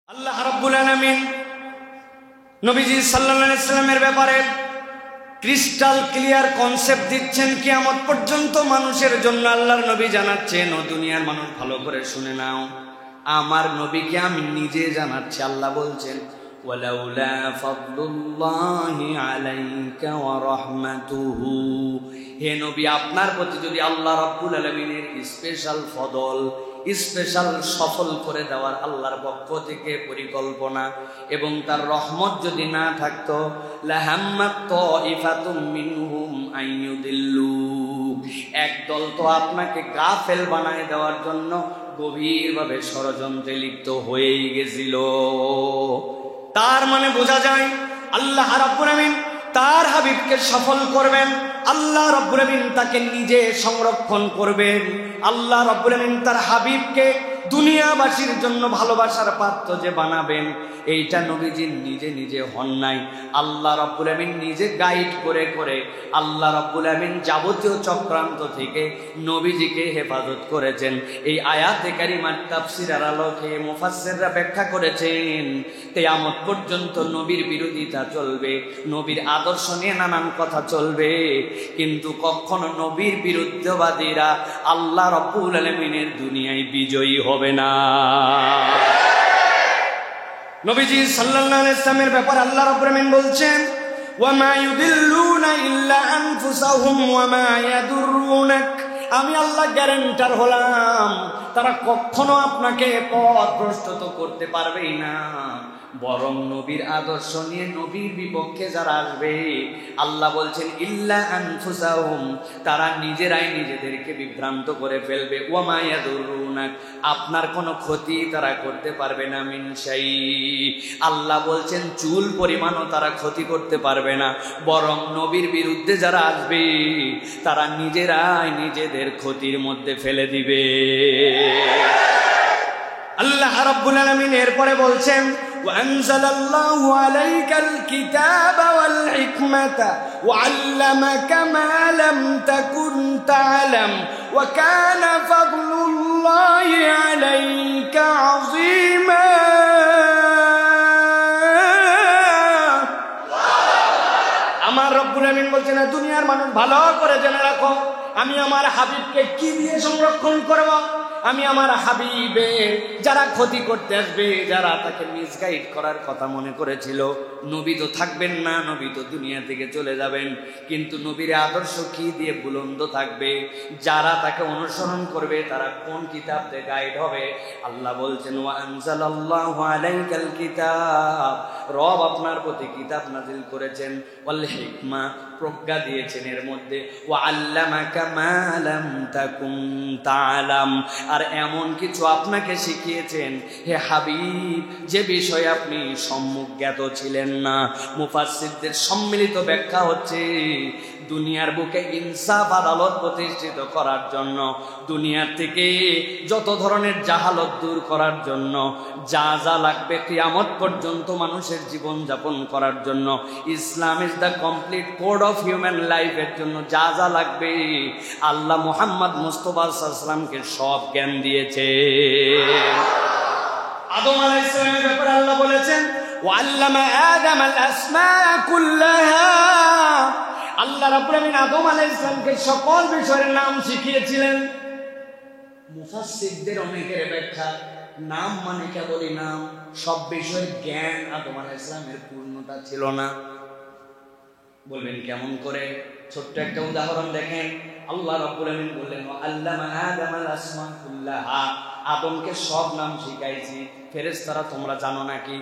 আল্লাহ রাব্বুল আলামিন নবীজি সাল্লাল্লাহু আলাইহি সাল্লামের ব্যাপারে ক্রিস্টাল ক্লিয়ার কনসেপ্ট দিচ্ছেন কিয়ামত পর্যন্ত মানুষের জন্য। আল্লাহর নবী জানাচ্ছেন, ও দুনিয়ার মানুষ ভালো করে শুনে নাও, আমার নবীকে আমি নিজে জানাচ্ছি। আল্লাহ বলছেন, ওয়ালাউলা ফাদলুল্লাহি আলাইকা ওয়া রাহমাতুহু, হে নবী আপনার প্রতি যদি আল্লাহ রাব্বুল আলামিনের স্পেশাল ফদল, স্পেশাল সফল করে দেওয়ার আল্লাহর পক্ষ থেকে পরিকল্পনা এবং তার রহমত যদি না থাকতো, লাহাম্মাত তাইফাতুম মিনহুম আইয়ুদিল্লু, একদল তো আপনাকে গাফেল বানায় দেওয়ার জন্য গভীরভাবে ষড়যন্ত্রে লিপ্ত হয়েই গেছিল। তার মানে বোঝা যায় আল্লাহ রাব্বুল আলামিন তার হাবিবকে সফল করবেন, আল্লাহ রাব্বুল আলামিন তাকে নিজে সংরক্ষণ করবেন, আল্লাহ রাব্বুল আলামিন তার হাবিবকে দুনিয়াবাসীর জন্য ভালোবাসার পাত্র যে বানাবেন, এইটা নবীজি নিজে নিজে হন নাই। আল্লাহ রাব্বুল আলামিন নিজে গাইড করে করে আল্লাহ রাব্বুল আলামিন যাবতীয় চক্রান্ত থেকে নবীজিকে হেফাজত করেছেন। এই আয়াতে কারিমার তাফসীরের আলোকে মুফাসসিররা ব্যাখ্যা করেছেন, কিয়ামত পর্যন্ত নবীর বিরোধিতা চলবে, নবীর আদর্শ নিয়ে নানান কথা চলবে, কিন্তু কখনো নবীর বিরুদ্ধবাদীরা আল্লাহ রাব্বুল আলামিনের দুনিয়ায় বিজয়ী হবে না। নবীজি সাল্লাল্লাহু আলাইহি ওয়াসাল্লামের ব্যাপারে আল্লাহ রাব্বুল আলামিন বলছেন, ওয়া মা ইউদিল্লুনা ইল্লা আনফুসাহুম ওয়া মা ইয়াদুররুনাক, আমি আল্লাহ গ্যারান্টার হলাম তারা কখনো আপনাকে পথভ্রষ্ট করতে পারবেই না, বরং নবীর আদর্শ নিয়ে নবীর বিপক্ষে যারা আসবে, আল্লাহ বলছেন ইল্লা আনফুসাহুম, তারা নিজেরাই নিজেদেরকে বিভ্রান্ত করে ফেলবে, ওয়া মা ইয়াদুররুনাক, আপনার কোনো ক্ষতি তারা করতে পারবে না, মিন শাই, আল্লাহ বলছেন চুল পরিমাণও তারা ক্ষতি করতে পারবে না, বরং নবীর বিরুদ্ধে যারা আসবে তারা নিজেরাই নিজেদের ক্ষতির মধ্যে ফেলে দিবে। আল্লাহ রাব্বুল আলামিন এরপরে বলছেন, ওয়ানজালাল্লাহু আলাইকাল কিতাবা ওয়াল হিকমাতা ওয়াআল্লামাকা মা লাম তাকুন তা'লাম ওয়া কানা ফাদলুল্লাহি আলাইকা আযীমা। আমার রব্বুল আলামিন বলছেন, দুনিয়ার মানুষ ভালো করে জেনে রাখো, আমি আমার হাবিবকে কি দিয়ে সংরক্ষণ করব। আমি আমার হাবিবের যারা ক্ষতি করতে আসবে, যারা তাকে মিসগাইড করার কথা মনে করেছিল, নবী তো থাকবেন না, নবী তো দুনিয়া থেকে চলে যাবেন, কিন্তু নবীর আদর্শ কি দিয়ে বুলন্দ থাকবে, যারা তাকে অনুসরণ করবে তারা কোন কিতাব দিয়ে গাইড হবে। আল্লাহ বলছেন, ওয়া আনজালাল্লাহু আলাইকাল কিতাব, রব আপনার প্রতি কিতাব নাজিল করেছেন, ওয়াল হিকমা, প্রজ্ঞা দিয়েছেন এর মধ্যে, ওয়া আল্লামাকা মা লাম তাকুন তা'লাম, আর এমন কিছু আপনাকে শিখিয়েছেন হে হাবিব যে বিষয়ে আপনি সম্মুখ জ্ঞাত ছিলেন না। মুফাসসিরদের সম্মিলিত ব্যাখ্যা হচ্ছে, দুনিয়ার বুকে ইনসাফ আদালত প্রতিষ্ঠিত করার জন্য, দুনিয়ার থেকে যত ধরনের জাহালত দূর করার জন্য, যা যা লাগবে কিয়ামত পর্যন্ত মানুষের জীবন যাপন করার জন্য, Islam is the complete code of human লাইফের জন্য যা যা লাগবে আল্লাহ মুহাম্মদ মুস্তাফা সাল্লাল্লাহু আলাইহি ওয়াসাল্লামকে সব জ্ঞান দিয়েছে। আদম আলাইহিস সালামের ব্যাপারে আল্লাহ বলেছেন, ওয়াল্লামা আদামাল আসমা কুল্লাহা, আল্লাহ রাব্বুল আলামিন আদম আলাইহিস সালামকে সকল বিষয়ের নাম শিখিয়েছিলেন। মুফাসসিরদের অনেকের ব্যাখ্যা, নাম মানে কেবলই নাম, সব বিষয়ের জ্ঞান আদম আলাইহিস সালামের পূর্ণতা ছিল না। বলবেন কেমন করে? ছোট্ট একটা উদাহরণ দেখেন। আল্লাহ রাব্বুল আলামিন বললেন, আল্লামা আদামাল আসমা কুল্লাহা, আদমকে সব নাম শিখাইছি। ফেরেশতারা তোমরা জানো নাকি?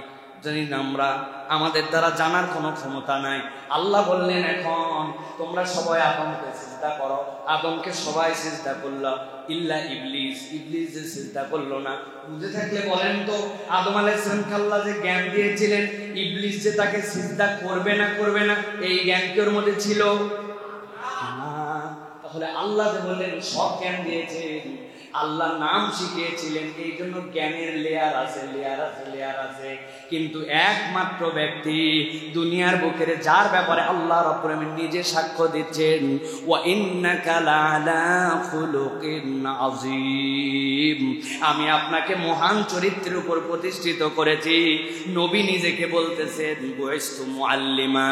জানি না আমরা, আমাদের দ্বারা জানার কোনো ক্ষমতা নাই। আল্লাহ বললেন, এখন তোমরা সবাই আদমকে সিজদা করো। আদমকে সবাই সিজদা করলো, ইল্লা ইবলিস, ইবলিস যে সিজদা করলো না। বুঝে থাকলে বলেন তো, আদম আলাইহিস সালামকে আল্লাহ যে জ্ঞান দিয়েছিলেন, ইবলিস যে তাকে সিজদা করবে না এই জ্ঞান কি ওর মধ্যে ছিল? তাহলে আল্লাহ যে বললেন সব জ্ঞান দিয়েছেন, আল্লাহ নাম শিখিয়েছিলেন, এই জন্য জ্ঞানের লেয়ার আছে। কিন্তু একমাত্র ব্যক্তি দুনিয়ার বুকের যার ব্যাপারে আল্লাহ রাব্বুল আলামিন নিজে সাক্ষ্য দিচ্ছেন, ওয়া ইন্নাকা লাআলা খুলুকিন আযীম, আমি আপনাকে মহান চরিত্রের উপর প্রতিষ্ঠিত করেছি। নবী নিজেকে বলতেছেন, বুইস্তু মুআল্লিমা,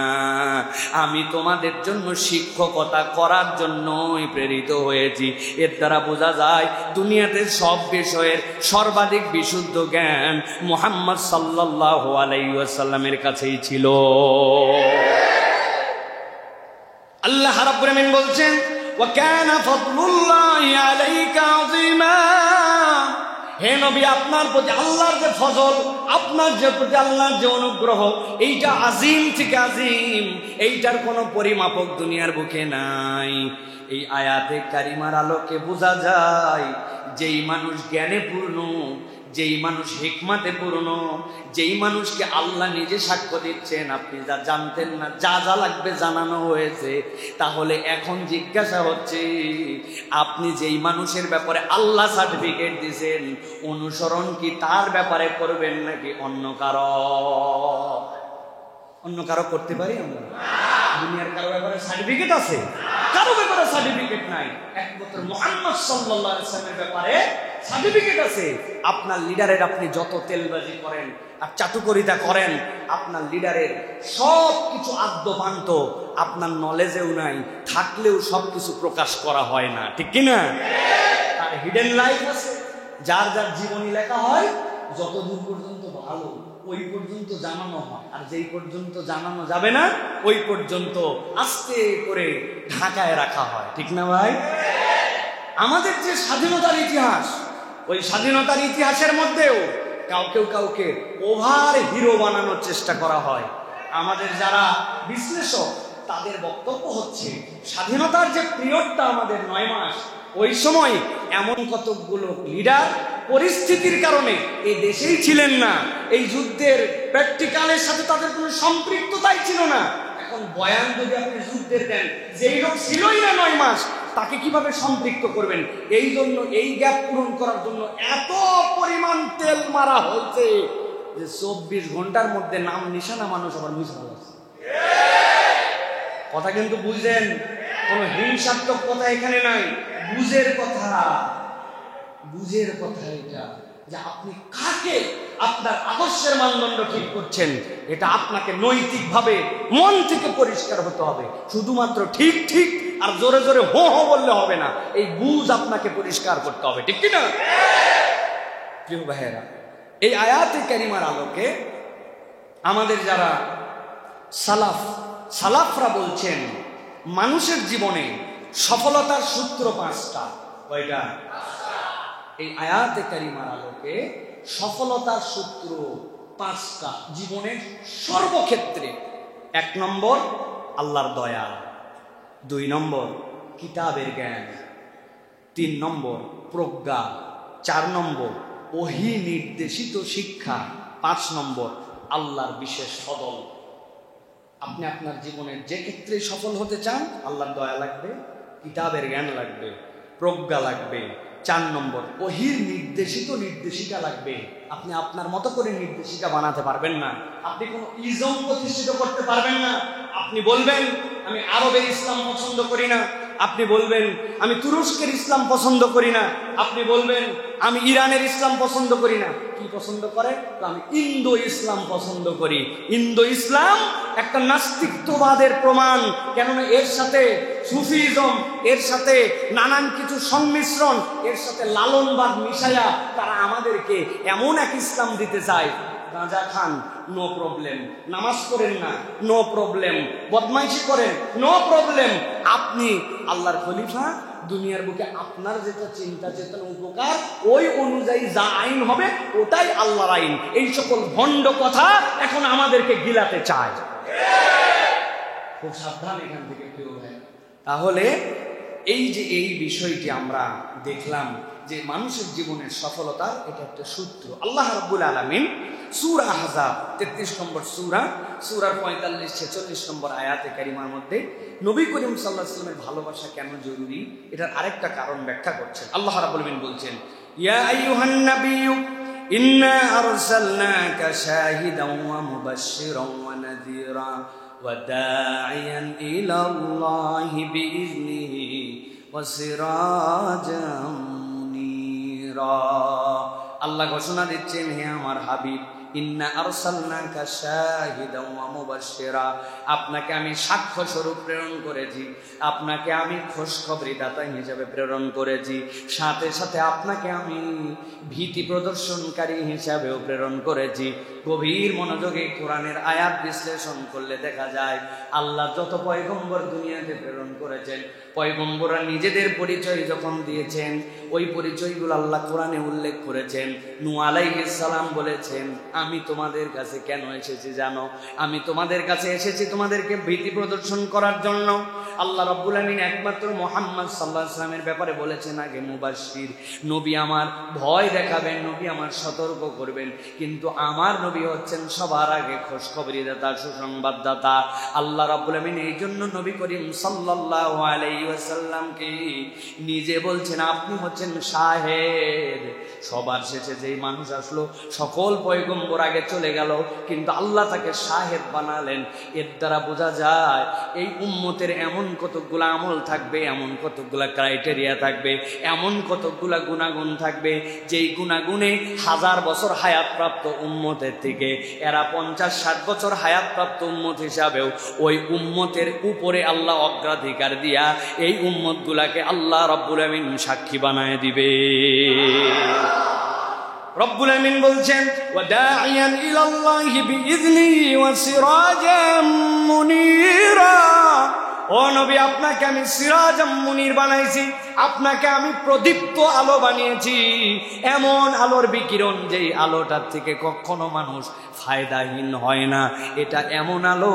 আমি তোমাদের জন্য শিক্ষকতা করার জন্যই প্রেরিত হয়েছি। এর দ্বারা বোঝা যায় দুনিয়াতে সব বিষয়ের সর্বাধিক বিশুদ্ধ জ্ঞান মুহাম্মদ সাল্লাল্লাহু আলাইহি ওয়াসাল্লামের কাছেই ছিল। আল্লাহ রাব্বুল আমিন বলছেন, ওয়া কানা ফাদলুল্লাহি আলাইকা আযীমা, হে নবী আপনার প্রতি আল্লাহর যে ফজল, আপনার যে প্রতি আল্লাহর যে অনুগ্রহ, এইটা আজিম থেকে আজিম, এইটার কোনো পরিমাপক দুনিয়ার বুকে নাই। এই আয়াতে কারিমার আলোকে বোঝা যায় যেই মানুষ জ্ঞানে পূর্ণ, যেই মানুষ হিকমাতে পূর্ণ, যেই মানুষকে আল্লাহ নিজে সাক্ষ্য দিচ্ছেন আপনি যা জানতেন না, যা যা লাগবে জানানো হয়েছে, তাহলে এখন জিজ্ঞাসা হচ্ছে আপনি যেই মানুষের ব্যাপারে আল্লাহ সার্টিফিকেট দিয়েছেন অনুসরণ কি তার ব্যাপারে করবেন নাকি অন্য কারো করতে পারি আমরা? দুনিয়ার কারো ব্যাপারে সার্টিফিকেট আছে? কারো ব্যাপারে সার্টিফিকেট নাই, একমাত্র মুহাম্মদ সাল্লাল্লাহু আলাইহি ওয়াসাল্লামের ব্যাপারে সার্টিফিকেট আছে। আপনার লিডারের আপনি যত তেলবাজি করেন আর চাটুকরিতা করেন, আপনার লিডারের সব কিছু আদ্যপান্ত আপনার নলেজেও নাই, থাকলেও সব কিছু প্রকাশ করা হয় না, ঠিক কিনা? তার হিডেন লাইফ আছে, যার যার জীবনী লেখা হয় যতদূর পর্যন্ত ভালো ওই পর্যন্ত জানানো হয়, আর যেই পর্যন্ত জানানো যাবে না ওই পর্যন্ত আস্তে করে ঢাকায় রাখা হয়, ঠিক না ভাই? আমাদের যে স্বাধীনতার ইতিহাস, ওই স্বাধীনতার ইতিহাসের মধ্যেও কাউকে ওভার হিরো বানানোর চেষ্টা করা হয়। আমাদের যারা বিশ্লেষক তাদের বক্তব্য হচ্ছে স্বাধীনতার যে পিরিয়ডটা আমাদের 9 মাস, ওই সময় এমন কতগুলো লিডার পরিস্থিতির কারণে এই দেশেই ছিলেন না, এই যুদ্ধের প্র্যাকটিক্যালের সাথে তাদের কোনো সম্পৃক্ততাই ছিল না। এখন বয়ান যদি আপনি যুদ্ধের দেন, যেই লোক ছিলই না 9 মাস, তাকে কিভাবে সম্পৃক্ত করবেন? এই জন্য এই গ্যাপ পূরণ করার জন্য এত পরিমাণ তেল মারা হয়েছে যে 24 ঘন্টার মধ্যে নাম নিশানা মানুষ আবার মুছে ফেলেছে। কথা কিন্তু বুঝলেন, কোনো হিংসাত্মক কথা এখানে নাই, বুঝের কথা এটা, যে আপনি কাকে আপনার আদর্শের মানদণ্ড ঠিক করছেন, এটা আপনাকে নৈতিকভাবে মন থেকে পরিষ্কার হতে হবে। শুধুমাত্র ঠিক ঠিক আর জোরে জোরে হো হো বললে হবে না, এই বুঝ আপনাকে পরিষ্কার করতে হবে, ঠিক কিনা? প্রিয় ভাইয়েরা, এই আয়াতে কারিমার আলোকে আমাদের যারা সালাফরা বলছেন মানুষের জীবনে সফলতার সূত্র 5টা। কয়টা? এই আয়াতে কারিমার আলোকে সফলতার সূত্র 5টা জীবনের সর্বক্ষেত্রে। 1 নম্বর আল্লাহর দয়া, 2 নম্বর কিতাবের জ্ঞান, 3 নম্বর প্রজ্ঞা, 4 নম্বর ওহী নির্দেশিত শিক্ষা, 5 নম্বর আল্লাহর বিশেষ ফজল। আপনি আপনার জীবনের যে ক্ষেত্রে সফল হতে চান, আল্লাহর দয়া লাগবে, কিতাবের জ্ঞান লাগবে, প্রজ্ঞা লাগবে, 4 নম্বর ওহীর নির্দেশিত নির্দেশিকা লাগবে। আপনি আপনার মতো করে নির্দেশিকা বানাতে পারবেন না, আপনি কোনো ইজম প্রতিষ্ঠিত করতে পারবেন না। আপনি বলবেন আমি আরবের ইসলাম পছন্দ করি না, আপনি বলবেন আমি তুরস্কের ইসলাম পছন্দ করি না, আপনি বলবেন আমি ইরানের ইসলাম পছন্দ করি না। কি পছন্দ করে? আমি ইন্দো ইসলাম পছন্দ করি। ইন্দো ইসলাম একটা নাস্তিকবাদের প্রমাণ, কেননা এর সাথে সুফিজম, এর সাথে নানান কিছু সংমিশ্রণ, এর সাথে লালনবাদ মিশায়া তারা আমাদেরকে এমন এক ইসলাম দিতে চায়। গাঁজা খান, নো প্রবলেম, নামাজ পড়েন না, নো প্রবলেম, বদমাইশি করেন, নো প্রবলেম। আপনি আল্লাহর খলিফা, দুনিয়ার বুকে আপনার যেটা চিন্তা চেতনা উপকার, ওই অনুযায়ী যা আইন হবে ওটাই আল্লাহর আইন। এই সকল ভণ্ড কথা এখন আমাদেরকে গিলাতে চায়। খুব সাবধান এখান থেকে প্রিয় ভাই। তাহলে এই যে এই বিষয়টি আমরা দেখলাম, যে মানুষের জীবনের সফলতার এটা একটা সূত্র। আল্লাহ রাব্বুল আলামিন সূরা আহজাব 33 নম্বর সূরার 45-46 নম্বর আয়াতে কারিমার মধ্যে নবী করিম সাল্লাল্লাহু আলাইহি ওয়াসাল্লামের ভালোবাসা কেন জরুরি এটার আরেকটা কারণ ব্যাখ্যা করছেন। আল্লাহ রাব্বুল আলামিন বলছেন, ইয়া আইয়ুহান নাবিয়্যু ইন্না আরসালনাকা শাহিদান ওয়া মুবাশশিরান ওয়া নাযীরা ওয়া দাঈয়ান ইলাল্লাহি বিইذনিহি ওয়া সিরাজাম মুনীরা। আল্লাহ ঘোষণা দিচ্ছেন, হে আমার হাবিব, ইন্না আরসালনাকা শাহিদান ওয়া মুবাশশিরা, আপনাকে আমি সাক্ষ্য স্বরূপ প্রেরণ করেছি, আপনাকে আমি খুশখবরি দাতা হিসেবে প্রেরণ করেছি, সাথে সাথে আপনাকে আমি ভীতি প্রদর্শনকারী হিসাবেও প্রেরণ করেছি। গভীর মনোযোগে কোরআনের আয়াত বিশ্লেষণ করলে দেখা যায় আল্লাহ যত পয়গম্বর দুনিয়াতে প্রেরণ করেছেন, পয়গম্বররা নিজেদের পরিচয় যখন দিয়েছেন ওই পরিচয়গুলো আল্লাহ কোরআনে উল্লেখ করেছেন। নূহ আলাইহিস সালাম বলেছেন, আমি তোমাদের কাছে কেন এসেছি জানো? আমি তোমাদের কাছে এসেছি তোমাদেরকে ভীতি প্রদর্শন করার জন্য। আল্লাহ রাব্বুল আমিন একমাত্র মুহাম্মদ সাল্লাল্লাহু আলাইহি ওয়াসাল্লামের ব্যাপারে বলেছেন আগে মুবাশশির, নবী আমার ভয় দেখাবেন, নবী আমার সতর্ক করবেন, কিন্তু আমার নবী হচ্ছেন সবার আগে খুশখবরি দাতা, সুসংবাদদাতা। আল্লাহ রাব্বুল আমিন এই জন্য নবী করিম সাল্লাল্লাহু আলাইহি ওয়াসাল্লামকে নিজে বলছেন, আপনি হচ্ছেন শাহেদ। সবার শেষে যেই মানুষ আসলো, সকল পয়গম্বর আগে চলে গেল, কিন্তু আল্লাহ তাকে শাহেদ বানালেন। এর দ্বারা বোঝা যায় এই উম্মতের এমন কতগুলা আমল থাকবে, এমন কতগুলা ক্রাইটেরিয়া থাকবে, এমন কতগুলা গুণাগুণ থাকবে, যেই গুণাগুণে 1000 বছর হায়াতপ্রাপ্ত উম্মতের থেকে এরা 50-60 বছর হায়াতপ্রাপ্ত উম্মত হিসাবেও ওই উম্মতের উপরে আল্লাহ অগ্রাধিকার দিয়া এই উম্মতগুলাকে আল্লাহ রব্বুল আমিন সাক্ষী বানায় দিবে। রব্বুল আমিন বলছেন, ওয়া দাঈয়ান ইলাল্লাহি বিইذনিহি ওয়া সিরাজাম মুনীরা। ও নবী, আপনাকে আমি সিরাজাম মুনীর বানাইছি, আপনাকে আমি প্রদীপ্ত আলো বানিয়েছি, এমন আলোর বিকিরণ যেই আলোটার থেকে কখনো মানুষ ফায়দাহীন হয় না। এটা এমন আলো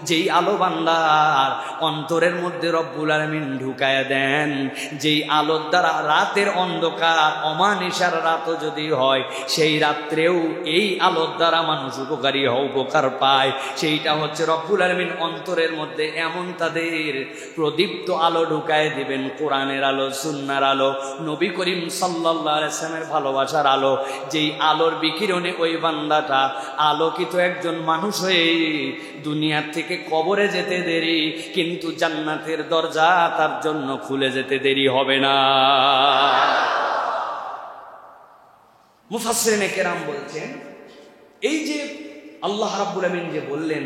যেই আলো বান্দার অন্তরের মধ্যে রব্বুল আলামিন ঢুকায় দেন, যেই আলোর দ্বারা রাতের অন্ধকার অমানিশার রাতও যদি হয় সেই রাত্রেও এই আলোর দ্বারা মানুষ উপকার পায়। সেইটা হচ্ছে রব্বুল আলামিন অন্তরের মধ্যে এমন তাদের প্রদীপ্ত আলো ঢুকায় দিবেন, কোরআনের আলো, সুন্নাহর আলো, নবী করিম সাল্লাল্লাহু আলাইহি ওয়াসাল্লামের ভালোবাসার আলো। যেই আলোর বিকিরণে ওই বান্দাটা আলোকিত একজন মানুষ হয়ে দুনিয়ার থেকে কবরে যেতে দেরি, কিন্তু জান্নাতের দরজা তার জন্য খুলে যেতে দেরি হবে না। মুফাসসিরিনে কেরাম বলছেন, এই যে আল্লাহ রাব্বুল আমিন যে বললেন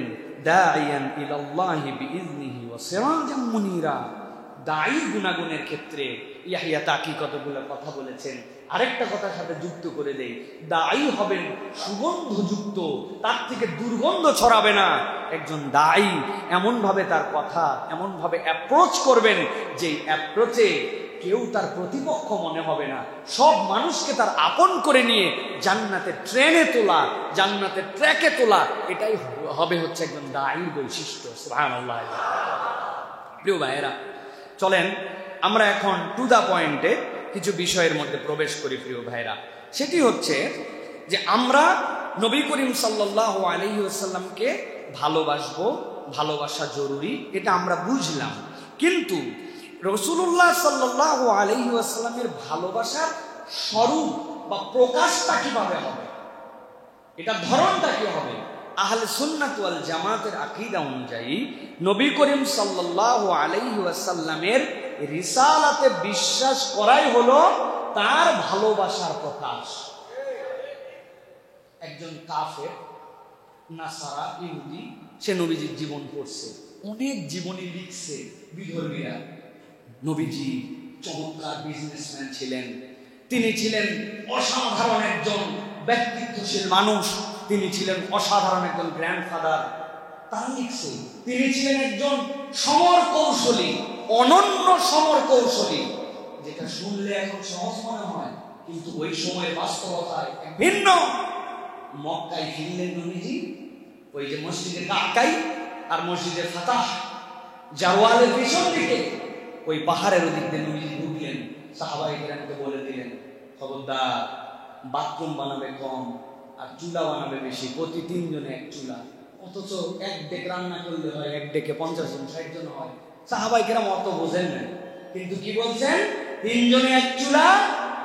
দাঈয়ান ইলাল্লাহি বিইذনিহি ওয়া সিরাজাম মুনীরা, দাঈ গুনাগুনের ক্ষেত্রে ইয়াহইয়া তাকি কতগুলো কথা বলেছেন। আরেকটা কথার সাথে যুক্ত করে দেই, দাঈ হবেন সুগন্ধযুক্ত, তার থেকে দুর্গন্ধ ছড়াবে না। একজন দাঈ এমন ভাবে তার কথা, এমন ভাবে অ্যাপ্রোচ করবেন যেই অ্যাপ্রোচে কেউ তার প্রতিপক্ষ মনে হবে না, সব মানুষকে তার আপন করে নিয়ে জান্নাতের ট্রেনে তোলা, জান্নাতের ট্র্যাকে তোলা, এটাই হবে হচ্ছে একজন দাঈর বৈশিষ্ট্য। সুবহানাল্লাহ। প্রিয় ভাইয়েরা, চলেন আমরা এখন টু দা পয়েন্টে কিছু বিষয়ের মধ্যে প্রবেশ করি। প্রিয় ভাইরা, সেটি হচ্ছে যে আমরা নবী করিম সাল্লাল্লাহু আলাইহি ওয়াসাল্লামকে ভালোবাসবো, ভালোবাসা জরুরি, এটা আমরা বুঝলাম। কিন্তু রাসূলুল্লাহ সাল্লাল্লাহু আলাইহি ওয়াসাল্লামের ভালোবাসার স্বরূপ বা প্রকাশটা কিভাবে হবে, এটা ধরনটা কি হবে? আহলে সুন্নাত ওয়াল জামাতের আকীদা অনুযায়ী নবী করিম সাল্লাল্লাহু আলাইহি ওয়াসাল্লামের রিসালাতে বিশ্বাস করাই হলো তার ভালোবাসার প্রকাশ। একজন কাফের, নাসারা, ইহুদি, সে নবীজির জীবন পড়ছে, অনেক জীবনী লিখছে বিধর্মীরা। নবীজি চমৎকার বিজনেসম্যান ছিলেন, তিনি ছিলেন অসাধারণ একজন ব্যক্তিত্বশীল মানুষ, তিনি ছিলেন অসাধারণ একজন গ্র্যান্ডফাদার। তারা লিখছে তিনি ছিলেন একজন সমর কৌশলী, অনন্য সমর কৌশলী, যেটা শুনলে এখন সহজ মনে হয় কিন্তু ওই সময়ের বাস্তবতায় ভিন্ন। মক্কায় ফিরলেন নবীজি, ওই যে মসজিদে কাক্কাই আর মসজিদে ফাতাহ, জাওয়ালের পিছন দিকে ওই পাহাড়ের ওদিক দিয়ে নবীজি ঢুকলেন। সাহাবায়ে কেরামকে বলে দিলেন, খবরদার, বাথরুম বানাবে কম আর চুলা বানাবে বেশি, প্রতি 3 জনে 1 চুলা। অথচ 1 ডেক রান্না করলে হয়, 1 ডেকে 50 জন 60 জন হয়। সাহাবায়ে কেরাম অত বোঝেন না, কিন্তু কি বলছেন, 3 জনে 1 চুলা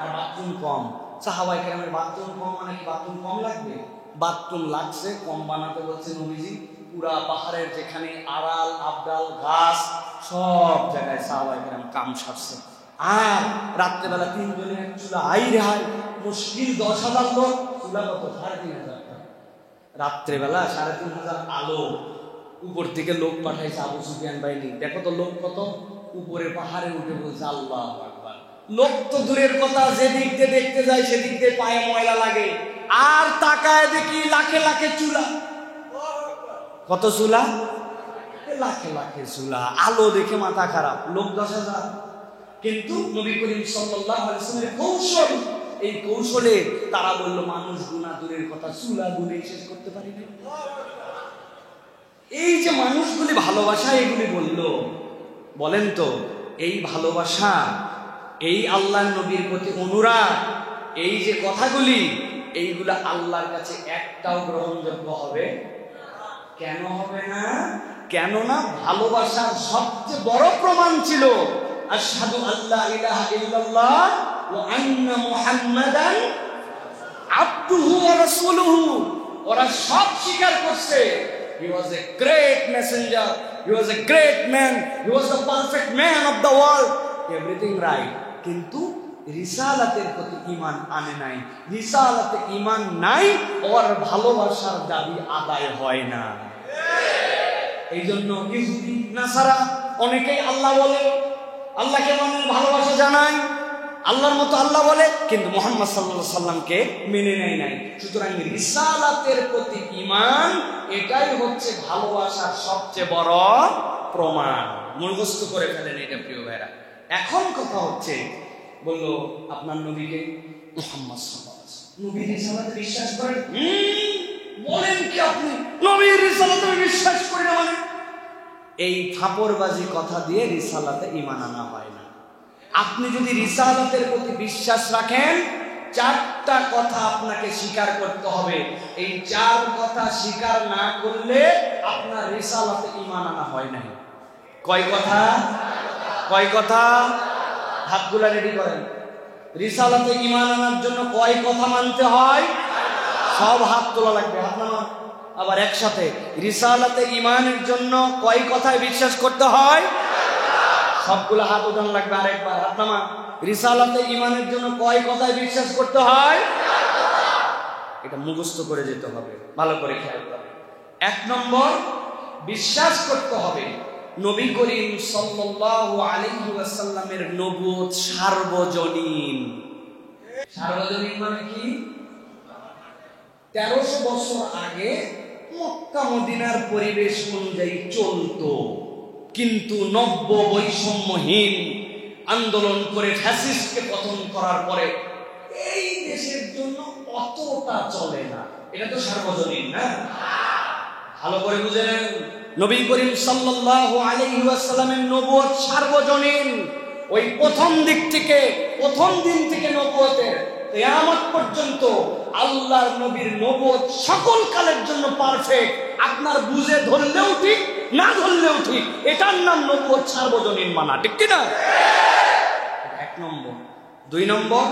আর বাথরুম কম। সাহাবায়ে কেরামের বাথরুম কম মানে কি বাথরুম কম লাগবে? বাথরুম লাগছে, কম বানাতে বলছে নবীজি। পুরা পাহাড়ের যেখানে আড়াল আবডাল গাছ সব জায়গায় সাহাবায়ে কেরাম কাম সারছে। আর রাত্রেবেলা 3 জনে 1 চুলা, হাই রে হাই, মুশকিল 10,000 লোক, চুলা কত? 3,500 টাকা। রাত্রেবেলা 3,500 আলো, উপর থেকে লোক পাঠাইছে আবু সুফিয়ান বাহিনী। দেখো তো লোক কত, উপরে পাহাড়ে উঠে বলছে আল্লাহু আকবার। লোক তো দূরের কথা, যেদিক দিয়ে দেখতে যায় সেদিক দিয়ে পায়ে ময়লা লাগে, আর তাকায় দেখি লাখে লাখে চুলা। কত চুলা? লাখে লাখে চুলা। আলো দেখে মাথা খারাপ, লোক 10,000। কিন্তু নবী করিম সাল্লাল্লাহু আলাইহি ওয়াসাল্লামের কৌশল, এই কৌশলে তারা বলল মানুষ গুনাহ দূরের কথা, চুলা গুনে শেষ করতে পারি না। এই যে মানুষগুলি ভালোবাসা এগুলি বলল, বলেন তো এই ভালোবাসা, এই আল্লাহর নবীর প্রতি অনুরাগ, এই যে কথাগুলি, এইগুলা আল্লাহর কাছে একটাও গ্রহণযোগ্য হবে? কেন হবে না? কেননা ভালোবাসার সবচেয়ে বড় প্রমাণ ছিল আশহাদু আল্লা ইলাহা ইল্লাল্লাহ ওয়া আন্না মুহাম্মাদান আবদুহু ওয়া রাসূলুহু। ওরা সব স্বীকার করছে, he was a great messenger, he was a great man, he was the perfect man of the world, everything right, কিন্তু রিসালাতের প্রতি ঈমান আনে নাই। রিসালাতে ঈমান নাই, ওর ভালোবাসার দাবি আদায় হয় না। এই জন্য ইহুদি নাসারা অনেকেই আল্লাহ বলে, আল্লাহকে মানে ভালোবাসা জানায়, আল্লাহর মতো আল্লাহ বলে, কিন্তু মুহাম্মদ সাল্লাল্লাহু আলাইহি সাল্লামকে মেনে নেয় নাই। সুতরাং রিসালাতের প্রতি ঈমান, এটাই হচ্ছে ভালোবাসার সবচেয়ে বড় প্রমাণ। মুখস্থ করে ফেলেন এটা প্রিয় ভাইরা। এখন কথা হচ্ছে, বললো আপনার নবীকে মুহাম্মদ সাল্লাল্লাহু আলাইহি ওয়াসাল্লাম, নবীর রিসালাতে বিশ্বাস করেন? বলেন কি আপনি নবীর রিসালাতে বিশ্বাস করি না মানে? এই থাপড়বাজি কথা দিয়ে রিসালাতে ঈমান আনা হয় না। আপনি যদি রিসালাতের প্রতি বিশ্বাস রাখেন, 4টা কথা আপনাকে স্বীকার করতে হবে। এই 4 কথা স্বীকার না করলে আপনার রিসালাতে ঈমান আনা হয় নাই। কয় কথা? কয় কথা? হাতগুলা রেডি করেন। রিসালাতে ঈমান আনার জন্য কয় কথা মানতে হয়? সব হাত তোলা লাগবে, হাত নামান। আবার একসাথে, রিসালাতে ঈমানের জন্য কয় কথায় বিশ্বাস করতে হয়? সবগুলো হাত উঠানো লাগবে। আরেকবার হাত নামান। রিসালাতে ঈমানের জন্য কয় কথায় বিশ্বাস করতে হয়? এটা মুখস্থ করে যেতে হবে, ভালো করে খেয়াল করবেন। 1 নম্বর, বিশ্বাস করতে হবে নবী করিম সাল্লাল্লাহু আলাইহি ওয়াসাল্লামের নবুয়ত সার্বজনীন। সার্বজনীন মানে কি? 1300 বছর আগে মক্কা মদিনার পরিবেশ অনুযায়ী চলতো, কিন্তু নব্য বৈষম্যহীন আন্দোলন করে ফ্যাসিস্টকে পতন করার পরে এই দেশের জন্য অতটা চলে না। এটা তো সার্বজনীন না? ভালো করে বুঝে নেন, নবী করিম সাল্লাল্লাহু আলাইহি ওয়াসাল্লামের নবুয়ত সার্বজনীন। ওই প্রথম দিন থেকে নবুয়তের কিয়ামত পর্যন্ত আল্লাহর নবীর নবুয়ত সকল কালের জন্য পারফেক্ট। আপনার বুঝে ধরলেও ঠিক, না ধরলেও ঠিক, এটার নাম নবুয়ত সার্বজনীন মানা, ঠিক কি না? 1 নম্বর। 2 নম্বর,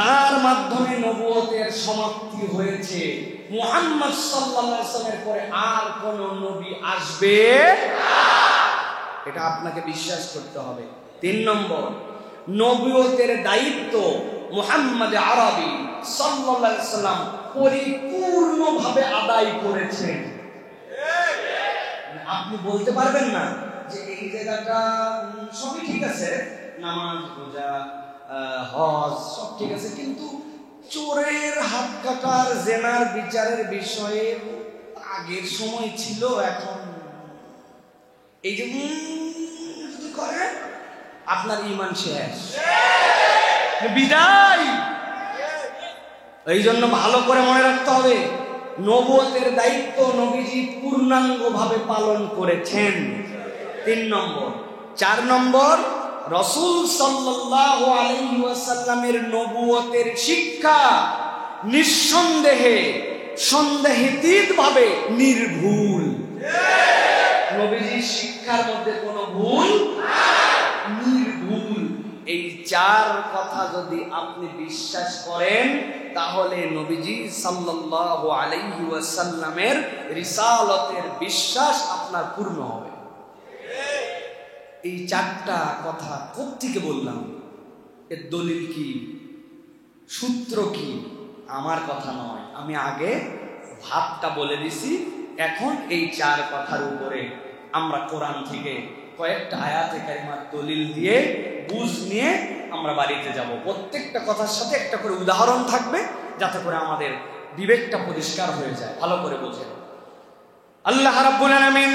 তার মাধ্যমে নবুয়তের সমাপ্তি হয়েছে। মুহাম্মদ সাল্লাল্লাহু আলাইহি ওয়াসাল্লামের পরে আর কোন নবী আসবে না, এটা আপনাকে বিশ্বাস করতে হবে। 3 নম্বর, নবুয়তের দায়িত্ব মুহাম্মদ আরবি সাল্লাল্লাহু আলাইহি ওয়াসাল্লাম পরিপূর্ণভাবে আদায় করেছেন। আপনি বলতে পারবেন না যে এই জায়গাটা সবই ঠিক আছে, নামাজ, রোজা, হজ সব ঠিক আছে, কিন্তু চোরের হাত কাটার, জেনার বিচারের বিষয়ে আগের সময় ছিল, এখন এই যে যদি করেন আপনার ঈমান শেষ, বিদায়। এই জন্য ভালো করে মনে রাখতে হবে, নবুয়তের দায়িত্ব নবীজি পূর্ণাঙ্গভাবে পালন করেছেন। 3 নম্বর। 4 নম্বর, রাসূল সাল্লাল্লাহু আলাইহি ওয়াসাল্লামের নবুয়তের শিক্ষা নিঃসন্দেহে সন্দেহাতীতভাবে নির্ভুল। নবীজির শিক্ষার মধ্যে কোনো ভুল নাই, নির্ভুল। এই চার কথা যদি আপনি বিশ্বাস করেন তাহলে নবীজি সাল্লাল্লাহু আলাইহি ওয়াসাল্লামের রিসালাতের বিশ্বাস আপনার পূর্ণ হবে। এই চারটা কথা কোত্থেকে বললাম, এর দলিল কি, সূত্র কি, আমার কথা নয়, আমি আগে ভাবটা বলে দিছি। এখন এই চার কথার উপরে আমরা কোরআন থেকে কয়েকটা আয়াতে কারিমার দলিল দিয়ে বুঝ নিয়ে আমরা বাড়িতে যাব। প্রত্যেকটা কথার সাথে একটা করে উদাহরণ থাকবে যাতে করে আমাদের বিবেকটা পরিষ্কার হয়ে যায়, ভালো করে বোঝেন। আল্লাহ রাব্বুল আলামিন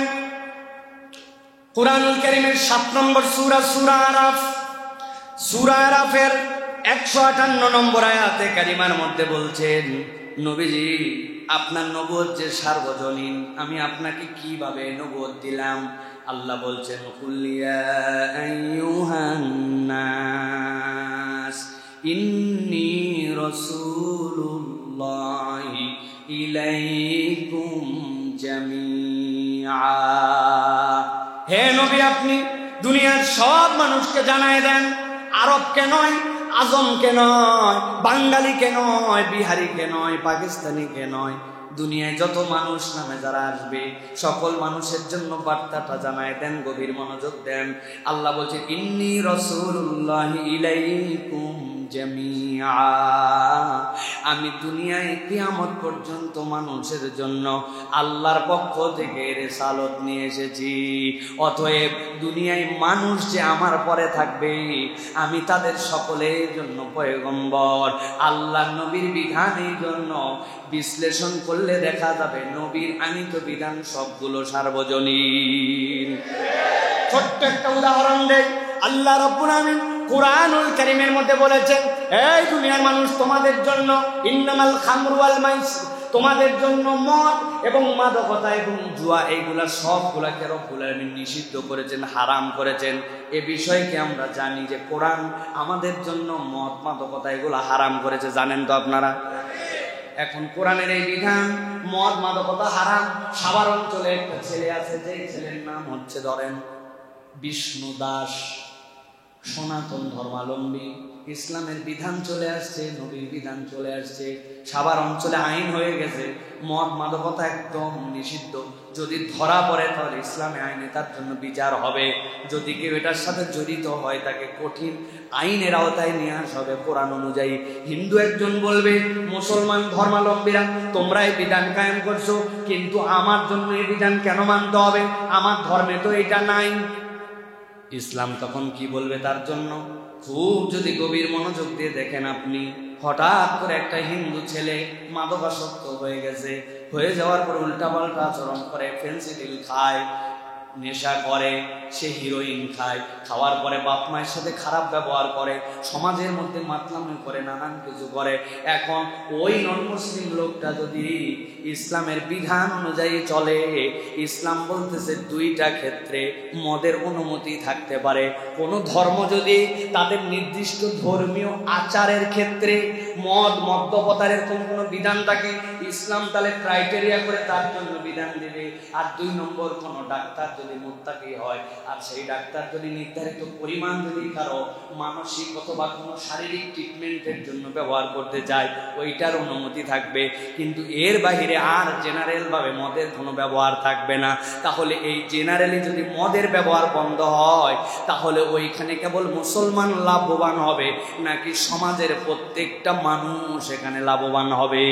কুরআনুল কারীমের 7 নম্বর সূরা সূরা আরাফ, সূরা আরাফের 158 নম্বর আয়াতে কারিমার মধ্যে বলছেন, নবীজি আপনার নবুয়ত যে সার্বজনীন, আমি আপনাকে কিভাবে নবুয়ত দিলাম? আল্লাহ বলছেন, কুল ইয়া আইয়ুহান নাস ইন্নী রাসূলুল্লাহি ইলাইকুম জামিআ। হে নবী, আপনি দুনিয়ার সব মানুষকে জানায় দেন, আরবকে নয়, আজমকে নয়, বাঙালিকে নয়, বিহারিকে নয়, পাকিস্তানিকে নয়, দুনিয়ায় যত মানুষ নামে যারা আসবে সকল মানুষের জন্য বার্তাটা জানায় দেন। গভীর মনোযোগ দেন। আল্লাহ বলছে, ইন্নী রাসূলুল্লাহি ইলাইকুম জামিআ, আমি দুনিয়ায় কিয়ামত পর্যন্ত মানুষের জন্য আল্লাহর পক্ষ থেকে রিসালাত নিয়ে এসেছি। অতএব দুনিয়ায় মানুষ যে আমার পরে থাকবে, আমি তাদের সকলের জন্য পয়গম্বর। আল্লাহ নবীর বিধানের জন্য বিশ্লেষণ করলে দেখা যাবে নবীর আনিত বিধান সবগুলো সার্বজনীন। ছোট্ট একটা উদাহরণ দেই। আল্লাহ রাব্বুল আলামিন কুরআনুল কারীমের মধ্যে বলেছেন, এই দুনিয়ার মানুষ তোমাদের জন্য ইন্নামাল খামরু ওয়াল মাইসির, তোমাদের জন্য মদ এবং মাদকতা এবং জুয়া, এইগুলা সবগুলাকে রব্বুল আলামিন নিষিদ্ধ করেছেন, হারাম করেছেন। এ বিষয়কে আমরা জানি যে কোরআন আমাদের জন্য মদ মাদকতা এগুলা হারাম করেছে, জানেন তো আপনারা? এখন কোরআনের এই বিধান, মদ মাদকতা হারাম। সাভার অঞ্চলে একটা ছেলে আছে, যে ছেলের নাম হচ্ছে ধরেন বিষ্ণু দাস, সনাতন ধর্মাবলম্বী, ইসলামের বিধান চলে আসছে, নবীর বিধান চলে আসছে, সাভার অঞ্চলে আইন হয়ে গেছে, মদ মাদকতা একদম নিষিদ্ধ। যদি ধরা পড়ে তাহলে ইসলামে আইনে তার জন্য বিচার হবে। যদি কেউ এটার সাথে জড়িত হয় তাকে কঠিন আইনের আওতায় নিয়ে আসা হবে কোরআন অনুযায়ী। হিন্দু একজন বলবে, মুসলমান ধর্মাবলম্বীরা তোমরা এই বিধান কায়েম করছো, কিন্তু আমার জন্য এই বিধান কেন মানতে হবে? আমার ধর্মে তো এটা নাই। ইসলাম তখন কি বলবে তার জন্য? খুব যদি গভীর মনোযোগ দিয়ে দেখেন আপনি, হঠাৎ করে একটা হিন্দু ছেলে মাদকাসক্ত হয়ে গেছে, হয়ে যাওয়ার পর উল্টাপাল্টা আচরণ করে, ফেন্সিডিল খায়, নেশা করে, সে হিরোইন খায়, খাওয়ার পরে বাপ মায়ের সাথে খারাপ ব্যবহার করে, সমাজের মধ্যে মাতলামি করে, নানান কিছু করে। এখন ওই নন মুসলিম লোকটা যদি ইসলামের বিধান অনুযায়ী চলে, ইসলাম বলতেছে দুইটা ক্ষেত্রে মদের অনুমতি থাকতে পারে। কোনো ধর্ম যদি তাদের নির্দিষ্ট ধর্মীয় আচারের ক্ষেত্রে মদ মদ্যপানের এরকম কোনো বিধান থাকে, ইসলাম তাহলে ক্রাইটেরিয়া করে তার জন্য বিধান দেবে। আর 2 নম্বর, কোনো ডাক্তার যদি মুত্তাকি হয় আর সেই ডাক্তার যদি নির্ধারিত পরিমাণ যদি কারো মানসিক অথবা কোনো শারীরিক ট্রিটমেন্টের জন্য ব্যবহার করতে চায়, ওইটার অনুমতি থাকবে। কিন্তু এর বাহিরে আর জেনারেল ভাবে মদের কোনো ব্যবহার থাকবে না। তাহলে এই জেনারেলি যদি মদের ব্যবহার বন্ধ হয়, তাহলে ওইখানে কেবল মুসলমান লাভবান হবে নাকি সমাজের প্রত্যেকটা মানুষ এখানে লাভবান হবে?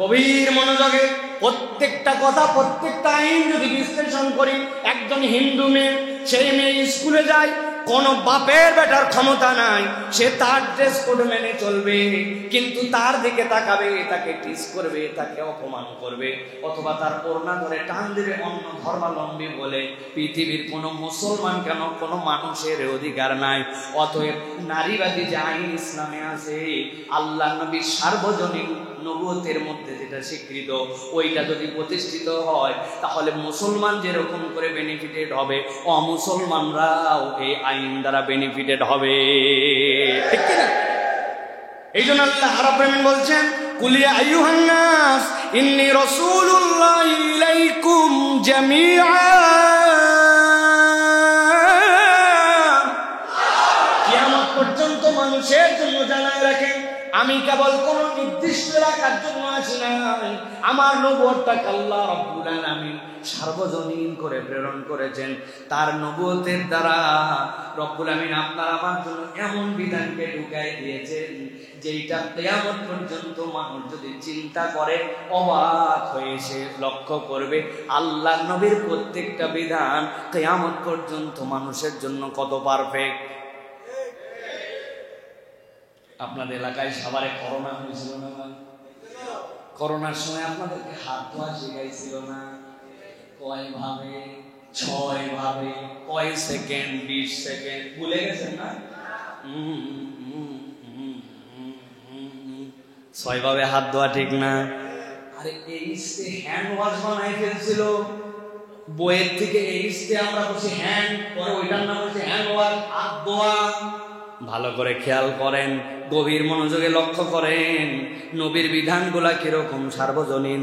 গভীর মনোযোগে প্রত্যেকটা কথা, প্রত্যেকটা আইন যদি বিশ্লেষণ করি, একজন হিন্দু মেয়ে, সেই মেয়ে স্কুলে যায়, কোনো বাপের বেটার ক্ষমতা নাই, সে তার ড্রেস কোড মেনে চলবে, কিন্তু তার দিকে তাকাবে, তাকে টিস করবে, তাকে অপমান করবে, অথবা তার ওড়না ধরে টান দেবে অন্য ধর্মাবলম্বী বলে। পৃথিবীর কোনো মুসলমান কেন, কোনো মানুষের অধিকার নাই। অতএব নারীবাদী যে আইন ইসলামে আছে, আল্লাহ নবী সার্বজনীন নবুয়তের মধ্যে যেটা স্বীকৃত ওইটা যদি প্রতিষ্ঠিত হয়, তাহলে মুসলমান যেরকম করে বেনিফিটেড হবে, অমুসলমানরাও এই আইন দ্বারা বেনিফিটেড হবে, ঠিক কিনা? এই জন্য আল্লাহ রাব্বুল আলামিন বলছেন, কুল ইয়া আইয়ুহান নাস ইন্নী রাসূলুল্লাহি ইলাইকুম জামিআ। কিয়ামত পর্যন্ত মানুষের জন্য জানায় রাখেন, আমি কেবল কোন নির্দিষ্ট এলাকার জন্য আসি নাই, আমার নবুয়তটাকে আল্লাহ রাব্বুল আলামিন সার্বজনীন করে প্রেরণ করেছেন। তার নবুয়তের দ্বারা রব্বুল আলামিন আপনার আমার জন্য এমন বিধানকে ঢুকাই দিয়েছেন যেটা কিয়ামত পর্যন্ত মানুষ যদি চিন্তা করে অবাক হয়ে সে লক্ষ্য করবে আল্লাহ নবীর প্রত্যেকটা বিধান কিয়ামত পর্যন্ত মানুষের জন্য কত পারফেক্ট। আপনাদের এলাকায় সবারে করোনা হয়েছিল না? করোনার সময় আপনাদেরকে হাত ধোয়া শেখাইছিল না? কয় ভাবে, 6 ভাবে, কয় সেকেন্ড, 20 সেকেন্ড, ভুলে গেছেন না? 6 ভাবে হাত ধোয়া ঠিক না? আরে এইসে হ্যান্ড ওয়াশ বানাই ফেলছিল বইয়ের থেকে। এইসে আমরা বলছি হ্যান্ড, পরে ওইটার নাম হচ্ছে হ্যান্ড ওয়াশ, হাত ধোয়া। ভালো করে খেয়াল করেন, গভীর মনোযোগে লক্ষ্য করেন নবীর বিধানগুলা কিরকম সার্বজনীন।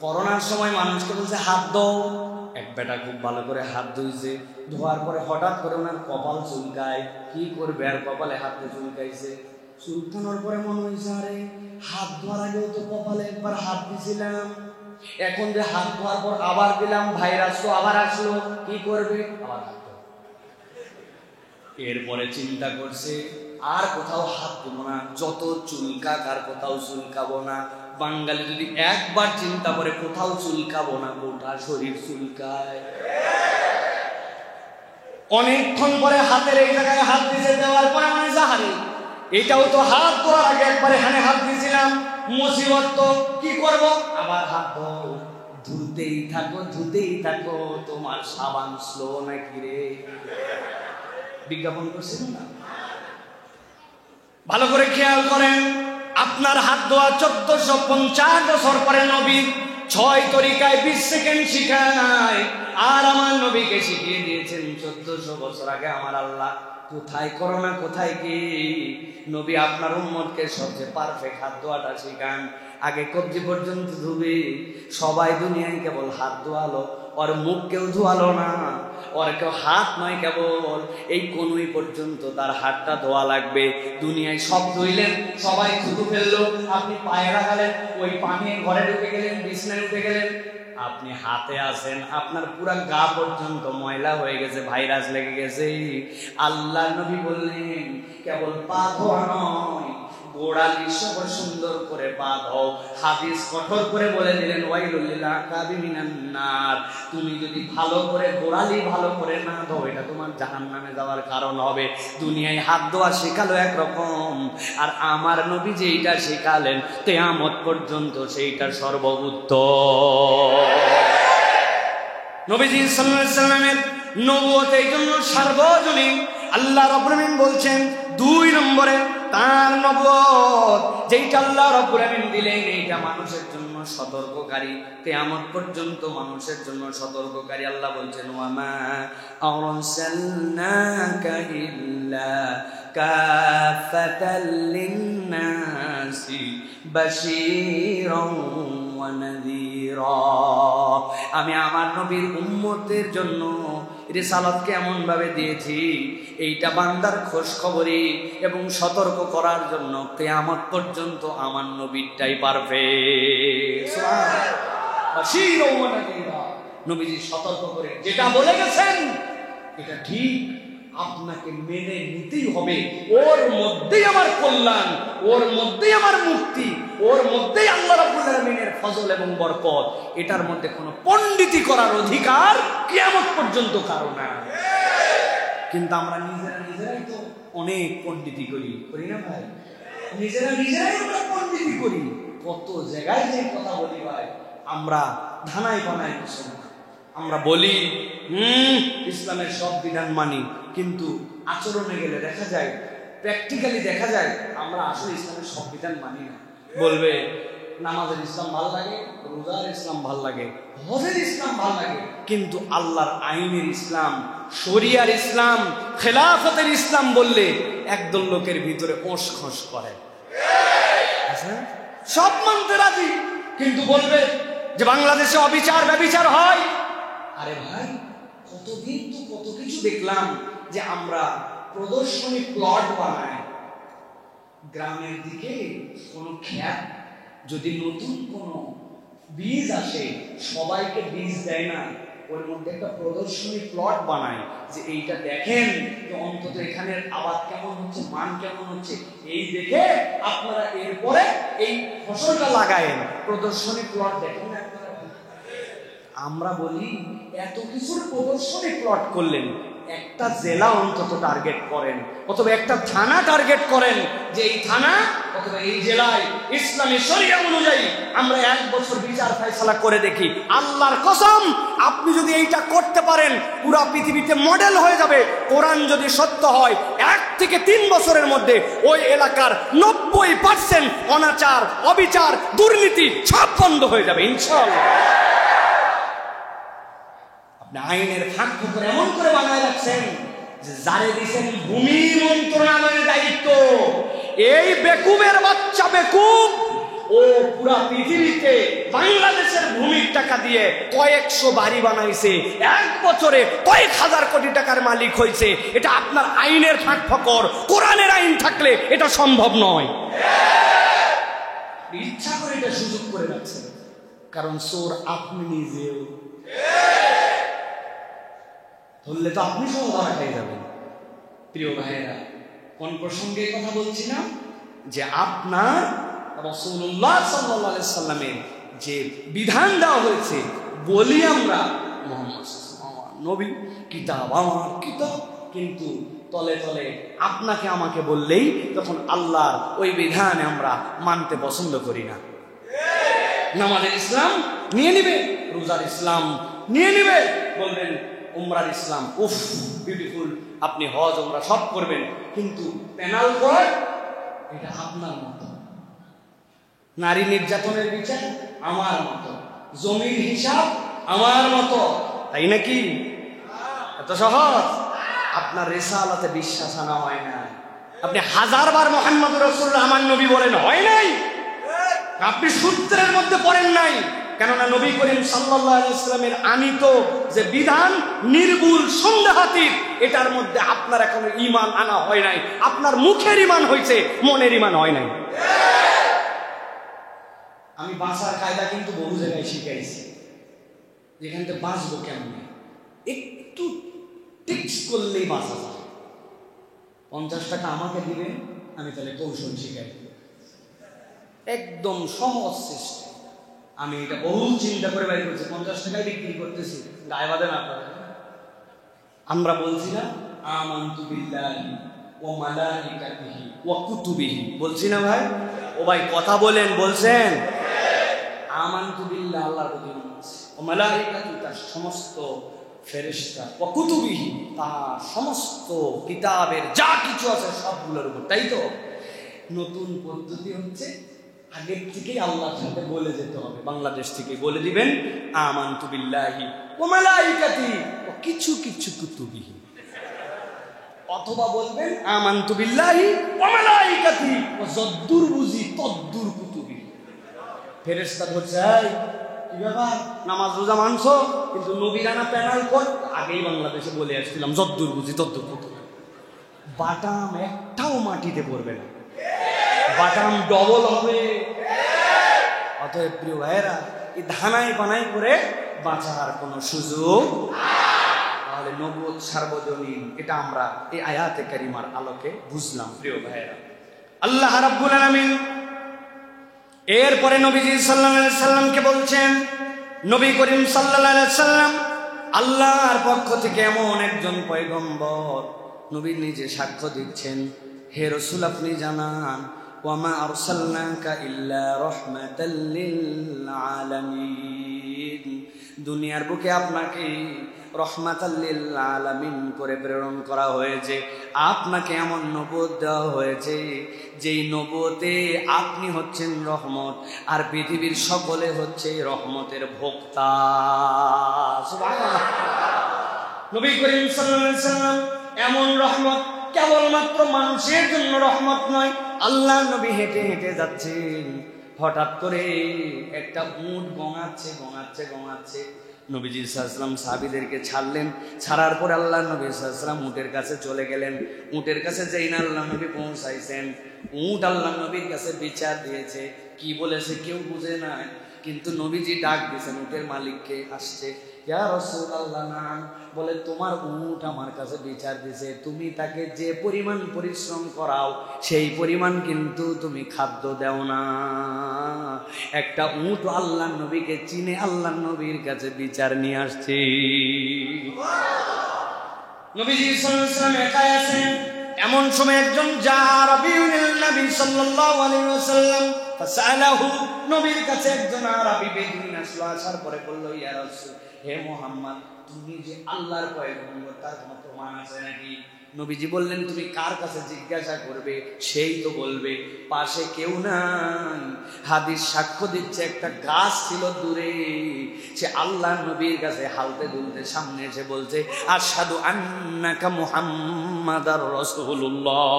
করোনার সময় মানুষকে বলছে হাত ধোও, এক বেটা খুব ভালো করে হাত ধুইছে, ধোয়ার পরে হঠাৎ করে ওনার কপাল চুলকায়, কি করবে আর কপালে হাতে চুলকাইছে। চুলকানোর পরে মনে হয়েছে আরে হাত ধোয়ার আগেও তো কপালে একবার হাত দিছিলাম, এখন যে হাত ধোয়ার পর আবার দিলাম, ভাইরাস তো আবার আসলো, কি করবে, আবার হাত। এরপরে চিন্তা করছে আর কোথাও হাত দেব না, যত চুলকাক আর কোথাও চুলকাবো না। বাঙালি যদি একবার চিন্তা করে কোথাও চুলকাবো না, গোটা শরীর চুলকায়। অনেকক্ষণ পরে হাতের এই জায়গায় হাত দিয়ে দেওয়ার পরে মানে যাহারে এটাও তো হাত ধোয়ার আগে একবারে হাত দিয়েছিলাম, মুসিবত তো, কি করব, আবার হাত ধোও। ধুতেই থাকো ধুতেই থাকো, তোমার সাবান স্লো নাকি রে? বিজ্ঞাপন করছেন না? ভালো করে খেয়াল করেন, আপনার হাত ধোয়া 1450 বছর পরে নবী 6 তরিকায় 20 সেকেন্ড শিখায়, আর আমার নবীকে শিখিয়ে দিয়েছেন 1400 বছর আগে আমার আল্লাহ। কোথায় করোনা, কোথায় কি? নবী আপনার উম্মতকে সবচেয়ে পারফেক্ট হাত ধোয়াটা শিখান। আগে কবজি পর্যন্ত ধুবে, সবাই দুনিয়ায় কেবল হাত ধোয়ালো, ওর মুখ কেউ ধোয়ালো না, ওর কেউ হাত নয়, কেবল এই কনুই পর্যন্ত তার হাতটা ধোয়া লাগবে। দুনিয়ায় সব ধুইলেন, সবাই থুতু ফেললো, আপনি পায়ে রাখালেন, ওই পানি ঘরে ঢুকে গেলেন, বিছনায় উঠে গেলেন, আপনি হাতে আছেন, আপনার পুরা গা পর্যন্ত ময়লা হয়ে গেছে, ভাইরাস লেগে গেছে। আল্লাহ নবী বললেন কেবল পা ধোয়া নয়, গোড়ালি সব সুন্দর করে পা ধোও। হাদিস কঠোর করে বলে দিলেন ওয়াইলুল লিল আকাবি মিনান নার, তুমি যদি ভালো করে গোড়ালি ভালো করে না ধোও, এটা তোমার জাহান্নামে যাওয়ার কারণ হবে। দুনিয়ায় হাত ধোয়া শেখালো একরকম, আর আমার নবী যেইটা শেখালেন কিয়ামত পর্যন্ত সেইটা সর্বোত্তম। নবীজি সাল্লাল্লাহু আলাইহি সাল্লামের নবুয়ত এই জন্য সার্বজনীন। আল্লাহ রাব্বুল আলামিন বলছেন 2 নম্বরে তার নবুয়ত যেইটা আল্লাহ রাব্বুল আলামিন দিলেন, এইটা মানুষের জন্য সতর্ককারী, কিয়ামত পর্যন্ত মানুষের জন্য সতর্ককারী। আল্লাহ বলছেন ওয়ামা আরসালনাকা ইল্লা কাফাতাল লিন্নাসি বাশীরান ওয়া নাযীরা। আমি আমার নবীর উম্মতের জন্য রিসালাতকে এমন ভাবে দিয়েছি, এইটা বান্দার খোঁজ খবরই এবং সতর্ক করার জন্য কিয়ামত পর্যন্ত আমার নবীটাই পারফেক্ট। বাশীরান ওয়া নাযীরা, নবীজি সতর্ক করে যেটা বলে গেছেন এটা ঠিক, আপনাকে মেনে নিতেই হবে। ওর মধ্যেই আমার কল্যাণ, ওর মধ্যেই আমার মুক্তি, ওর মধ্যেই আল্লাহ রাব্বুল আলামিনের ফজল এবং বরকত। এটার মধ্যে কোনো পণ্ডিতি করার অধিকার কিয়ামত পর্যন্ত কারো না। কিন্তু আমরা নিজেরাই তো অনেক পণ্ডিতি করি না ভাই? নিজেরাই আমরা পণ্ডিতি করি, কত জায়গায় যে কথা বলি ভাই, আমরা ধানায় বানায় কিছু না। আমরা বলি ইসলামের সব বিধান মানি, কিন্তু আচরণে গেলে দেখা যায়, প্র্যাকটিক্যালি দেখা যায় আমরা আসলে ইসলামের সব বিধান মানি না। বলবে নামাজের ইসলাম ভাল লাগে, রোজার ইসলাম ভাল লাগে, হজের ইসলাম ভাল লাগে, কিন্তু আল্লাহর আইনের ইসলাম, শরিয়ার ইসলাম, খেলাফতের ইসলাম বললে একদল লোকের ভিতরে ওঁস খস করে। সব মানতে রাজি, কিন্তু বলবে যে বাংলাদেশে অবিচার ব্যভিচার হয়। আরে ভাই, কতদিন তো কত কিছু দেখলাম যে আমরা প্রদর্শনী প্লট বানাই। গ্রামের দিকে কোনো খ্যাত যদি নতুন কোনো বীজ আসে, সবাইকে বীজ দেয় না, ওর মধ্যে একটা প্রদর্শনী প্লট বানায় যে এইটা দেখেন যে অন্তত এখানের আবাদ কেমন হচ্ছে, মান কেমন হচ্ছে, এই দেখে আপনারা এরপরে এই ফসলটা লাগায়েন। প্রদর্শনী প্লট দেখেন না আপনারা। আমরা বলি এত কিছুর প্রদর্শনী প্লট করলেন, একটা জেলা অন্তত টার্গেট করেন, অথবা একটা থানা টার্গেট করেন যে এই থানা অথবা এই জেলায় ইসলামী শরিয়া অনুযায়ী আমরা 1 বছর বিচার ফায়সালা করে দেখি। আল্লাহর কসম, আপনি যদি এইটা করতে পারেন পুরা পৃথিবীতে মডেল হয়ে যাবে। কোরআন যদি সত্য হয়, 1 থেকে 3 বছরের মধ্যে ওই এলাকার 90% অনাচার, অবিচার, দুর্নীতি সব বন্ধ হয়ে যাবে ইনশাআল্লাহ। আইনের ফাঁক ফোকর এমন করে বানায় রাখছেন যে যারে দিচ্ছেন ভূমি মন্ত্রণালয়ের দায়িত্ব, এই বেকুবের বাচ্চা বেকুব ও পুরা পৃথিবীতে বাংলাদেশের ভূমির টাকা দিয়ে কয়েকশো বাড়ি বানাইছে, 1 বছরে কয়েক হাজার কোটি টাকার মালিক হয়েছে। এটা আপনার আইনের ফাঁক ফোকর। কোরআনের আইন থাকলে এটা সম্ভব নয়। ইচ্ছা করে এটা সুযোগ করে রাখছেন, কারণ চোর আপনি নিজেও। ধরলে তো আপনি সহ ধরা খেয়ে যাবেন। প্রিয় ভাইয়েরা, কোন প্রসঙ্গে কথা বলছিলাম? যে আপনার রাসূলুল্লাহ সাল্লাল্লাহু আলাইহি সাল্লামের যে বিধান দেওয়া হয়েছে, বলি আমরা মুহাম্মদ আমার নবী, কিতাব আমার কিতাব, কিন্তু তলে তলে আপনাকে আমাকে বললেই তখন আল্লাহর ওই বিধানে আমরা মানতে পছন্দ করি না। নামাজের ইসলাম নিয়ে নিবে, রোজার ইসলাম নিয়ে নিবে, বলবেন উমরার ইসলাম উফ বিউটিফুল, আপনি হজ উমরা সব করবেন, কিন্তু পেনাল কোড এটা আপনার মতো, নারী নির্যাতনের বিচার আমার মতো, জমির হিসাব আমার মতো, তাই নাকি? এত সহজ? আপনার রিসালাতে বিশ্বাস আনা হয় না। আপনি 1000 বার মুহাম্মদুর রাসূলুল্লাহ আমার নবী বলেন, হয় নাই। আপনি সূত্রের মধ্যে পড়েন নাই, কেননা নবী করিম সাল্লাল্লাহু আলাইহি ওয়াসাল্লামের আনিত যে বিধান নির্ভুল সন্দেহাতীত, এটার মধ্যে আপনার এখনো ঈমান আনা হয় নাই। আপনার মুখের ঈমান হয়েছে, মনের ঈমান হয় নাই। আমি বাঁচার কায়দা কিন্তু বহু জায়গায় শিখাইছি, যেখান থেকে বাঁচবো কেমন, একটু টিপস করলেই বাঁচা যায়। 50 টাকা আমাকে দিবেন, আমি তাহলে কৌশল শিখাই, একদম সহজ সিস্টেম। আমি এটা বহু চিন্তা করে বাইরে করছি, 50 টাকায় বিক্রি করতেছি, গায়ে বাঁধে না করে। আমরা বলছি না আমানতু বিল্লাহি ওয়া মালাইকাতিহি ওয়া কুতুবিহি, বলছি না ভাই? ও ভাই কথা বলেন, বলছেন? আমানতু বিল্লাহ, আল্লাহর প্রতি ঈমান আনছি, ওয়া মালাইকাতিহি, তার সমস্ত ফেরেশতা, ওয়া কুতুবিহি, তার সমস্ত কিতাবের যা কিছু আছে সবগুলোর উপর, তাই তো? নতুন পদ্ধতি হচ্ছে আগের থেকেই আল্লাহর সাথে বলে যেতে হবে। বাংলাদেশ থেকে বলে দিবেন আমানতু বিল্লাহি ওয়া মালাইকাতিহি ওয়া কিছু কিছু কুতুবিহি, অথবা বলবেন আমানতু বিল্লাহি ওয়া মালাইকাতিহি ওয়া যদ্দুর বুঝি তদ্দুর কুতুবিহি। ফেরেশতা বলছে, কি ব্যাপার, নামাজ রোজা মানছো, কিন্তু নবীর আনা প্যানাল কোড আগেই বাংলাদেশে বলে আসছিলাম, যদ্দুর বুঝি তদ্দুর কুতুবিহি। বাটাম একটাও মাটিতে পড়বে না, বাটাম ডবল হবে। অতএব প্রিয় ভাইয়েরা, এই ধানাই বানাই করে বাঁচার কোনো সুযোগ, তাহলে নবুয়ত সার্বজনীন, এটা আমরা এই আয়াতে কারিমার আলোকে বুঝলাম। প্রিয় ভাইয়েরা, আল্লাহ রাব্বুল আলামিন এরপরে নবীজি সাল্লাল্লাহু আলাইহি সাল্লামকে বলছেন, নবী করিম সাল্লাল্লাহু আলাইহি সাল্লাম আল্লাহর পক্ষ থেকে এমন একজন পয়গম্বর, নবী নিজে সাক্ষ্য দিচ্ছেন, হে রাসূল আপনি জানান, ওয়ামা আরসালনাকা ইল্লা রাহমাতাল লিল আলামিন, দুনিয়ার বুকে আপনাকে রহমাতাল লিল আলামিন করে প্রেরণ করা হয়েছে। আপনাকে এমন নবুয়ত দেওয়া হয়েছে যেই নবুয়তে আপনি হচ্ছেন রহমত, আর পৃথিবীর সকলে হচ্ছে রহমতের ভোক্তা। সুবহানাল্লাহ। নবী করিম সাল্লাল্লাহু আলাইহি ওয়াসাল্লাম এমন রহমত, কেবলমাত্র মানুষের জন্য রহমত নয়। আল্লাহ নবী হেঁটে হেঁটে যাচ্ছেন, হঠাৎ করে একটা উট গঙাচ্ছে। নবীজি সাল্লাল্লাহু আলাইহি ওয়াসাল্লাম সাহাবীদেরকে ছাড়লেন। ছাড়ার পর আল্লাহ নবী সাল্লাল্লাহু আলাইহি ওয়াসাল্লাম উটের কাছে চলে গেলেন। উটের কাছে যেই না আল্লাহ নবী পৌঁছাইছেন, উট আল্লাহ নবীর কাছে বিচার দিয়েছে। কি বলেছে কেউ বুঝে নাই, কিন্তু নবীজি ডাক দিয়েছেন উটের মালিককে। আসছে, ইয়া রাসূলুল্লাহ, নাম বলে তোমার উট আমার কাছে বিচার দিছে, তুমি তাকে যে পরিমাণ পরিশ্রম করাও সেই পরিমাণ কিন্তু তুমি খাদ্য দেও না। একটা উট আল্লাহ নবীকে চিনে আল্লাহ নবীর কাছে বিচার নিয়ে আসছে। নবীজি সাল্লাল্লাহু আলাইহি ওয়াসাল্লাম একাই আছেন। এমন সময় একজন জারাবিউল নবী সাল্লাল্লাহু আলাইহি ওয়াসাল্লাম ফাসালাহু, নবীর কাছে একজন আরবি বেদুইন আসলো। আসার পরে বলল, ইয়া রাসূল, হে মুহাম্মদ, তুমি যে আল্লাহর পয়গম্বর তার কোনো প্রমাণ আছে নাকি? নবীজি বললেন, তুমি কার কাছে জিজ্ঞাসা করবে সেই তো বলবে। পাশে কেউ নাই, হাদিস সাক্ষ্য দিচ্ছে একটা গাছ ছিল দূরে, সে আল্লাহ নবীর কাছে হালতে দুলতে সামনে এসে বলছে, আশহাদু আন্নাকা মুহাম্মাদার রাসূলুল্লাহ।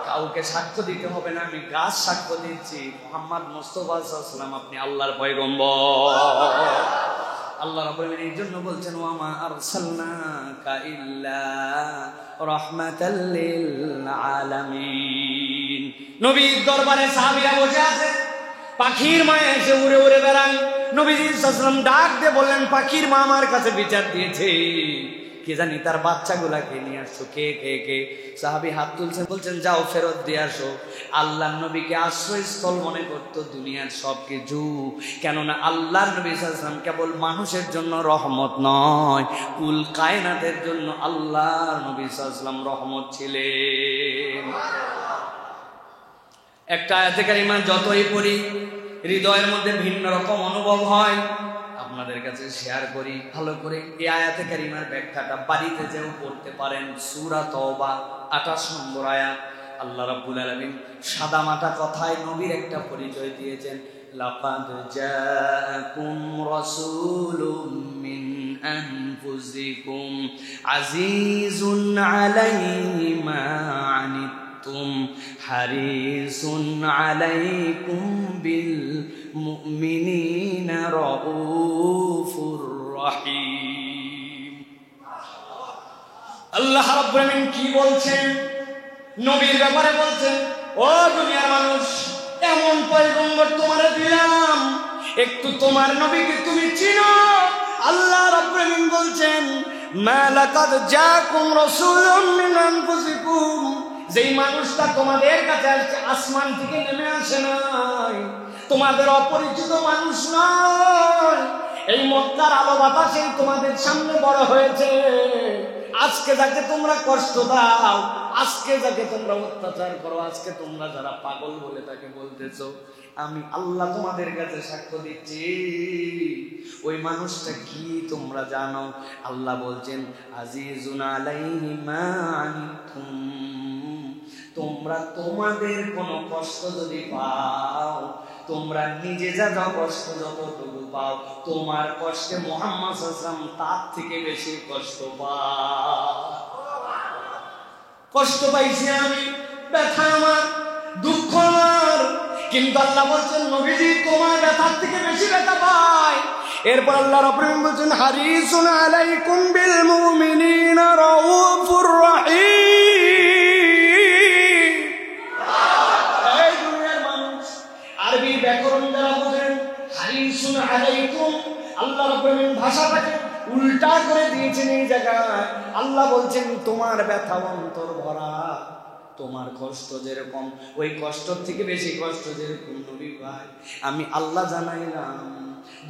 কাউকে সাক্ষ্য দিতে হবে না, আমি গাছ সাক্ষ্য দিচ্ছি, মুহাম্মদ মুস্তাফা সাল্লাল্লাহু আলাইহি ওয়াসাল্লাম আপনি আল্লাহর পয়গম্বর। আল্লাহ রাব্বুল আলামিন এর জন্য বলছেন, ওয়া মা আরসালনাকা ইল্লা রাহমাতাল লিল আলামিন। নবীর দরবারে সাহাবীরা বসে আছে, পাখির মা এসে উড়ে উড়ে বেড়ান। নবীজি সাল্লাল্লাহু আলাইহি ওয়াসাল্লাম ডাক দিয়ে বললেন, পাখির মা আমার কাছে বিচার দিয়েছে, কে জানি তার বাচ্চাগুলাকে নিয়ে আসছো। কে? সাহাবী হাত তুলছেন, বলছেন, যাও ফেরত দিয়ে আসো। আল্লাহ নবীকে আশ্রয়স্থল মনে করতো দুনিয়ার সবকিছু, কেননা আল্লাহ নবী সাল্লাল্লাহু আলাইহি ওয়াসাল্লাম কেবল মানুষের জন্য রহমত নয়, কুল কায়নাতের জন্য আল্লাহ নবী সাল্লাল্লাহু আলাইহি ওয়াসাল্লাম রহমত ছিলেন। একটা আয়াতে কারিমা যতই পড়ি হৃদয়ের মধ্যে ভিন্ন রকম অনুভব হয়। আপনাদের কাছে শেয়ার করি ভালো করে। এই আয়াতে কারিমার ব্যাখ্যাটা বাড়িতে যেও পড়তে পারেন। সূরা তওবা 28 নম্বর আয়াত। আল্লাহ রাব্বুল আলামিন সাদা মাটা কথায় নবীর একটা পরিচয় দিয়েছেন, লাকাদ জাআকুম রাসূলুম মিন আনফুসিকুম আজিজুন আলাইহি মা আনিতুম হারিসুন আলাইকুম বিল মুমিনিনা রাউফুর রহিম। আল্লাহ রাব্বুল আলামিন কি বলছেন? নবীর ব্যাপারে বলছেন, ও দুনিয়ার মানুষ, এমন পয়গম্বর তোমারে দিলাম, একটু তোমার নবীকে তুমি চিনো। আল্লাহ রাব্বুল আলামিন বলছেন, মা লাকাদ জাআকুম রাসূলুম মিন আনফুসিকুম, যেই মানুষটা তোমাদের কাছে আসমান থেকে নেমে আসে নাই, তোমাদের অপরিচিত মানুষ নয়, এই মক্কার আলো বাতাসে তোমাদের সামনে বড় হয়েছে। আজকে যাকে তোমরা কষ্ট দাও, আজকে যাকে তোমরা অত্যাচার করো, আজকে তোমরা যারা পাগল বলে তাকে বলতেছো, আমি আল্লাহ তোমাদের কাছে সাক্ষ্য দিচ্ছি, ওই মানুষটা কি তোমরা জানো? আল্লাহ বলছেন, আজিজুন আলাইহি মা আনিতুম, তোমরা তোমাদের কোনো কষ্ট যদি পাও, তোমরা নিজে যা যা কষ্ট যতটুকু পাও, তোমার কষ্টে মুহাম্মদ সাল্লাল্লাহু আলাইহি ওয়াসাল্লাম তার থেকে বেশি কষ্ট পায়। কষ্ট পাইছি আমি, ব্যথা আমার, দুঃখ আমার, কিন্তু আল্লাহ বলছেন, নবীজি তোমার ব্যথার থেকে বেশি ব্যথা পায়। এরপর আল্লাহ রাব্বুল আলামিন বলছেন, হারিসুন আলাইকুম বিল মুমিনিনা রাউফুর রহিম। এই দুনিয়ার মানুষ আরবি ব্যাকরণ দ্বারা বোঝেন, হারিসুন আলাইকুম, আল্লাহ রাব্বুল আলামিন ভাষাটাকে উল্টা করে দিয়েছেন। এই জায়গায় আল্লাহ বলছেন, তোমার ব্যথা অন্তর ভরা, তোমার কষ্ট যেরকম, ওই কষ্ট থেকে বেশি কষ্ট যেরকম নবী ভাই আমি আল্লাহ জানাইলাম।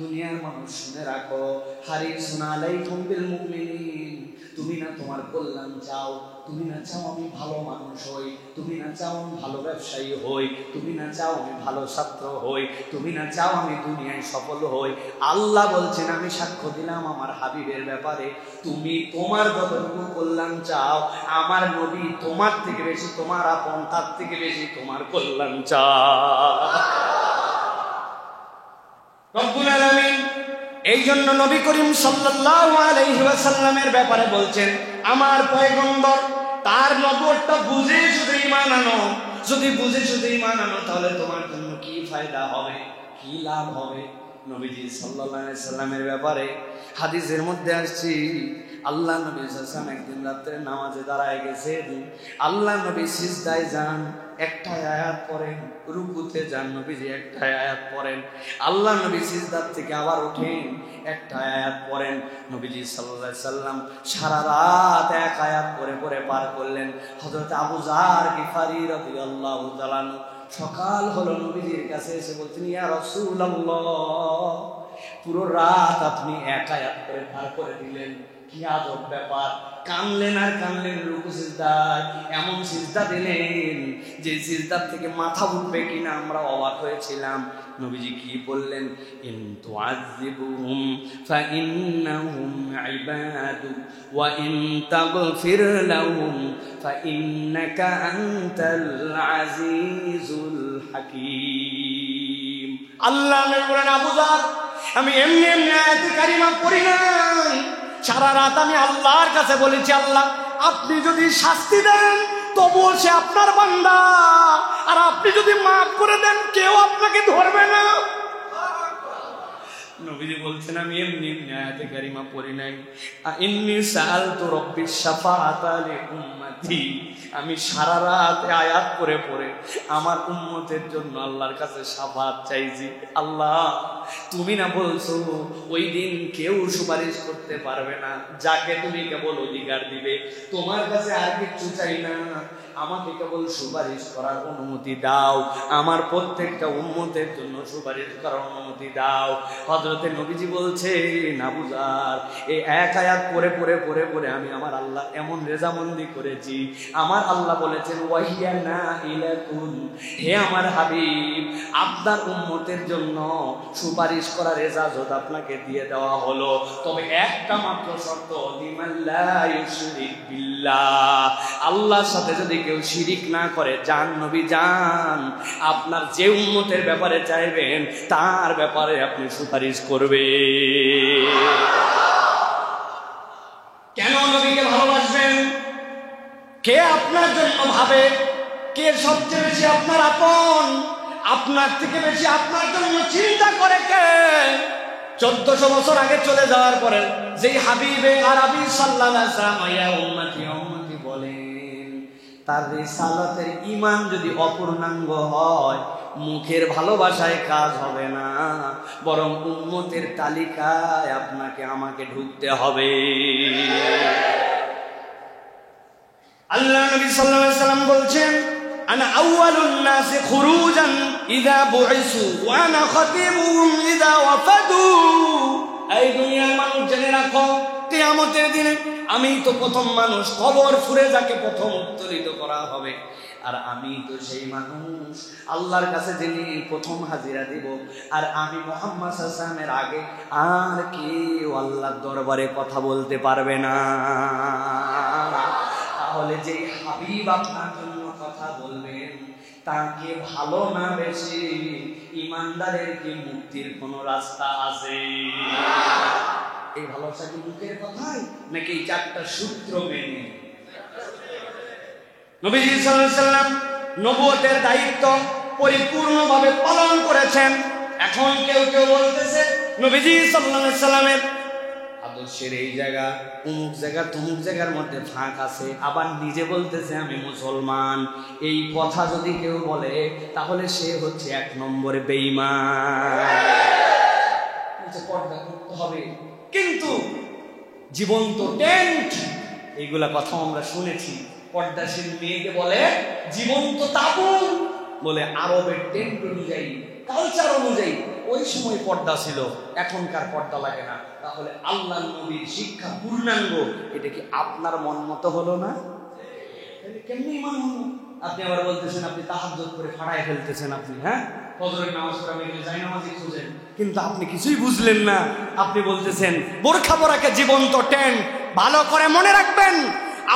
দুনিয়ার মানুষ শুনে রাখো, হারিসুন আলাইকুম বিল মুমিনিন, তুমি না তোমার কল্যাণ চাও, তুমি না চাও আমি ভালো মানুষ হই, তুমি না চাও আমি ভালো ব্যবসায়ী হই, তুমি না চাও আমি ভালো ছাত্র হই, তুমি না চাও আমি দুনিয়ায় সফল হই। আল্লাহ বলছেন আমি সাক্ষ্য দিলাম আমার হাবিবের ব্যাপারে, তুমি তোমার যতটুকু কল্যাণ চাও, আমার নবী তোমার থেকে বেশি তোমার আপন, তার থেকে বেশি তোমার কল্যাণ চাও। রব্বুল আলামিন এই জন্য নবী করিম সাল্লাল্লাহু আলাইহি ওয়াসাল্লামের ব্যাপারে বলছেন, আমার পয়গম্বর তার নবুয়তটা বুঝে শুধু ঈমান আনো, যদি বুঝে শুধু ঈমান আনো তাহলে তোমার জন্য কি ফায়দা হবে, কি লাভ হবে। নবীজি সাল্লাল্লাহু আলাইহি সাল্লামের ব্যাপারে হাদিসের মধ্যে আসছে, আল্লাহ নবী সাল্লাল্লাহু আলাইহি সাল্লাম একদিন রাতে নামাজে দাঁড়ায় গেছেন, আল্লাহ নবী সিজদায় যান, একটা আয়াত পড়েন, রুকুতে যান, নবীজি একটা আয়াত পড়েন, আল্লাহ নবী সিজদার থেকে আবার ওঠেন, একটা আয়াত পড়েন। নবীজি সাল্লাল্লাহু আলাইহি সাল্লাম সারা রাত এক আয়াত পড়ে পড়ে পার করলেন। হযরত আবু যার গিফারি রাদিয়াল্লাহু তাআলা সকাল হলো, নবীজির কাছে এসে বলতেন, ইয়া রাসূলুল্লাহ, পুরো রাত আপনি এক আয়াত করে পার করে দিলেন, কি আজব ব্যাপার। কানলেন আর কানলেন, রুকু সিজদায় এমন সিজদা দিলেন যে সিজদার থেকে মাথা উঠবে কিনা আমরা অবাক হয়েছিলাম। নবীজি কি বললেন, ইন তুআযিবুহুম ফাইন্নাহুম ইবাদুক ওয়া ইন তাগফির লাহুম ফাইন্নাকা আনতাল আজিজুল হাকীম। আল্লাহ নবী বলেন, আবু যার, আমি এমনি এমনি আয়াতে কারিমা পড়ি নাই, সারা রাত আমি আল্লাহর কাছে বলেছি, আল্লাহ আপনি যদি শাস্তি দেন তবুও সে আপনার বান্দা, আর আপনি যদি মাফ করে দেন কেউ আপনাকে ধরবে না। নবীজি বলছেন, আমি এমনি এমনি আয়াতে কারিমা পড়ি নাই, ইন্নী সাআলতু রাব্বিস শাফাআতা লি উম্মতি, আমি সারা রাত আয়াত পড়ে পড়ে আমার উম্মতের জন্য আল্লাহর কাছে শাফাআত চাইছি। আল্লাহ তুমি না বলছো ওই দিন কেউ সুপারিশ করতে পারবে না, যাকে তুমি কেবল অধিকার দিবে, তোমার কাছে আর কিছু চাই না, আমাকে কেবল সুপারিশ করার অনুমতি দাও, আমার প্রত্যেকটা উম্মতের জন্য সুপারিশ করার অনুমতি দাও। হযরতে নবীজি বলছেন, আবু যার, এই এক আয়াত পড়ে পড়ে পড়ে পড়ে আমি আমার আল্লাহ এমন রেজামন্দি করেছি, আমার আল্লাহ বলেছেন, ওয়াহিয়া নাইলাতুন, হে আমার হাবিব, আপনার উম্মতের জন্য সুপারিশ করার ইজাজত আপনাকে দিয়ে দেওয়া হলো, তবে একটা মাত্র শর্ত, লিমাল্লা ইউশরিক বিল্লাহ, আল্লাহর সাথে যদি কেউ শিরিক না করে। যান নবী যান, আপনার যে উম্মতের ব্যাপারে চাইবেন তার ব্যাপারে আপনি সুপারিশ করবেন। কেন নবীকে ভালোবাসবেন? কে আপনার জন্য ভাবে? কে সবচেয়ে বেশি আপনার আপন? আপনার থেকে বেশি আপনার জন্য চিন্তা করে কে? 1400 বছর আগে চলে যাওয়ার পরে যেই হাবিবে আরবি সাল্লাল্লাহু আলাইহি ওয়াসাল্লাম ইয়া উম্মতি উম্মতি বলেন, তার রিসালাতের ঈমান যদি অপূর্ণাঙ্গ হয়, মুখের ভালোবাসায় কাজ হবে না, বরং উম্মতের তালিকায় আপনাকে আমাকে ঢুকতে হবে। আল্লাহ নবী সাল্লাল্লাহু আলাইহি ওয়াসাল্লাম বলছেন, আনা আউয়ালুন নাস খুরুজান ইযা বুইসু ওয়া আনা খাতিবুহুম ইযা ওয়াফাদু। এই দুনিয়ার মানুষ জেনে রাখো, কিয়ামতের দিনে আমি তো প্রথম মানুষ, কবর ফুরে যাকে প্রথম উত্তোলিত করা হবে, আর আমি তো সেই মানুষ আল্লাহর কাছে যিনি প্রথম হাজিরা দিব, আর আমি মুহাম্মদ সাল্লাল্লাহু আলাইহি ওয়াসাল্লামের আগে আর কেউ আল্লাহর দরবারে কথা বলতে পারবে না। তাহলে যে হাবিব আপনার জন্য কথা বলবেন তাকে ভালো না বেশি ইমানদারের কি মুক্তির কোন রাস্তা আছে? এই ভালোবাসা কি মুখের কথাই নাকি এই চারটা সূত্র মেনে? নবীজি সাল্লাল্লাহু আলাইহি ওয়াসাল্লাম নবুয়তের দায়িত্ব পরিপূর্ণভাবে পালন করেছেন। এখন কেউ কেউ বলতেছে নবীজি সাল্লাল্লাহু আলাইহি ওয়াসাল্লামের আদর্শের এই জায়গা অমুক জায়গা তমুক জায়গার মধ্যে ফাঁক আছে, আবার নিজে বলতেছে আমি মুসলমান। এই কথা যদি কেউ বলে তাহলে সে হচ্ছে 1 নম্বরে বেঈমান। পর্দা করতে হবে, কিন্তু জীবন্ত টেন্ট, এইগুলা কথা আমরা শুনেছি। পর্দাশীল মেয়েকে বলে জীবন্ত তাবু, বলে আরবের টেন্ট অনুযায়ী, কালচার অনুযায়ী ওই সময় পর্দা ছিল, এখনকার পর্দা লাগে না। তাহলে আল্লাহ নবীর শিক্ষা পূর্ণাঙ্গ, এটা কি আপনার মন মতো হলো না? কেমনি ইমান হলো? আপনি আবার বলতেছেন আপনি তাহাজ্জুদ করে ফাড়ায় ফেলতেছেন, আপনি হ্যাঁ ফজরের নামাজ পড়ে আমি যাই নামাজি খুঁজেন, কিন্তু আপনি কিছুই বুঝলেন না। আপনি বলতেছেন বোরখা পরাকে জীবন্ত টেন্ট। ভালো করে মনে রাখবেন,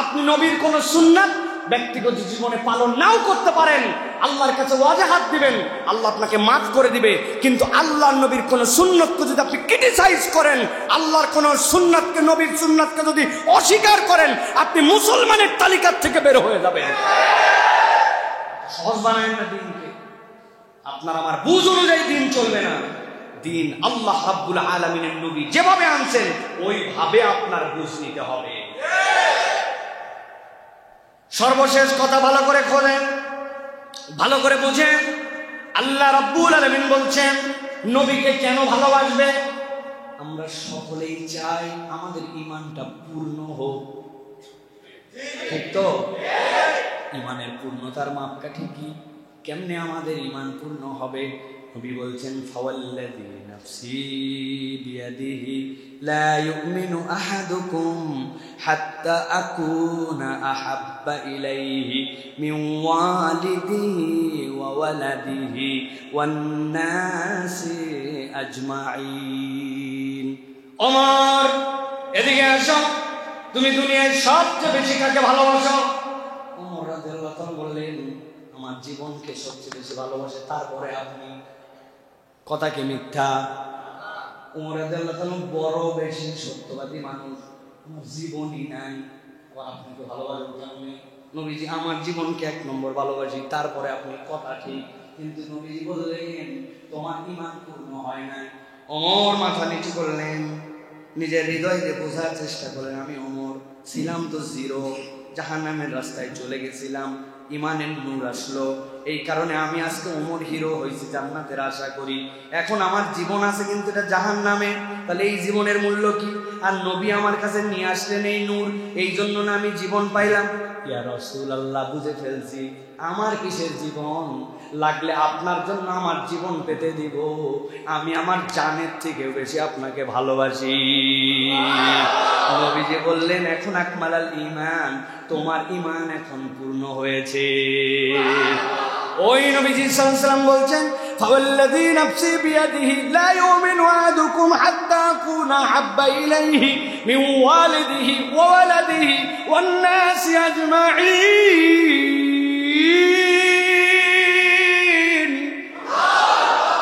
আপনি নবীর কোন সুন্নাত ব্যক্তিগত জীবনে পালন নাও করতে পারেন, আল্লাহর কাছে ওয়াজাহাত দিবেন, আল্লাহ আপনাকে মাফ করে দিবে। কিন্তু আল্লাহর নবীর কোন সুন্নাতকে যদি আপনি ক্রিটিসাইজ করেন, আল্লাহর কোন সুন্নাতকে, নবীর সুন্নাতকে যদি অস্বীকার করেন, আপনি মুসলমানের তালিকার থেকে বের হয়ে যাবেন। সহজ বানায়েন না দিনকে। আপনার আমার বুঝ অনুযায়ী দিন চলবে না। দিন আল্লাহ রাব্বুল আলামিনের নবী যেভাবে আনছেন ওইভাবে আপনার বুঝ নিতে হবে। সর্বশেষ কথা ভালো করে খোঁজেন, ভালো করে বুঝেন। আল্লাহ রাব্বুল আলামিন বলছেন নবীকে কেন ভালোবাসবে? আমরা সকলেই চাই আমাদের ঈমানটা পূর্ণ হোক, ঠিক তো? ঈমানের পূর্ণতার মাপকাঠি কি? কেমনে আমাদের ঈমান পূর্ণ হবে? নবী বলছেন ফাওয়াল্লাযী নাফসি বিয়াদিহি লা ইউমিনু আহাদুকুম হাত্তা আকুনা আহাব্বা ইলাইহি মিন ওয়ালিদিহি ওয়া ওয়ালাদিহি ওয়ান নাসি আজমাইন। ওমর এদিকে আসো, তুমি দুনিয়ায় সবচেয়ে বেশি কাকে ভালোবাসো? ওমর রাদিয়াল্লাহু তাআলা বললেন আমার জীবনকে সবচেয়ে বেশি ভালোবাসে, তারপরে আপনি। কথা কি মিথ্যা? ওমর রাদিয়াল্লাহু তাআলা বড় বেশি সত্যবাদী মানুষ, আমার জীবনই নাই, আবার আপনাকে ভালোবাসবো কেমনে? নবীজি আমার জীবনকে এক নম্বর ভালোবাসি, তারপরে আপনি। কথা ঠিক, কিন্তু নবীজি বললেন তোমার ঈমান পূর্ণ হয় নাই। ওমর মাথা নিচু করলেন, নিজের হৃদয়কে বোঝার চেষ্টা করলেন আমি ওমর ছিলাম তো জিরো, জাহান্নামের রাস্তায় চলে গেছিলাম, ঈমানের নূর আসলো, এই কারণে আমি আজকে ওমর হিরো হয়েছি, জান্নাতের আশা করি। এখন আমার জীবন আছে কিন্তু এটা জাহান্নামে, তাহলে এই জীবনের মূল্য কি? আর নবী আমার কাছে নিয়ে আসলেন এই নূর, এই জন্য না আমি জীবন পাইলাম। ইয়া রাসূলুল্লাহ, বুঝে ফেলছি আমার কিসের জীবন, লাগলে আপনার জন্য আমার জীবন পেতে দিব, আমি আমার জানের থেকেও বেশি আপনাকে ভালোবাসি। নবীজি বললেন এখন আকমালাল ঈমান, তোমার ঈমান এখন পূর্ণ হয়েছে। ওই নবীজি সাল্লাল্লাহু আলাইহি ওয়াসাল্লাম বলছেন ফাওয়াল্লাযী নাফসি বিয়াদিহি লা ইউমিনু আহাদুকুম হাত্তা আকুনা হাব্বা ইলাইহি মিন ওয়ালিদিহি ওয়া ওয়ালাদিহি ওয়ান নাসি আজমাইন।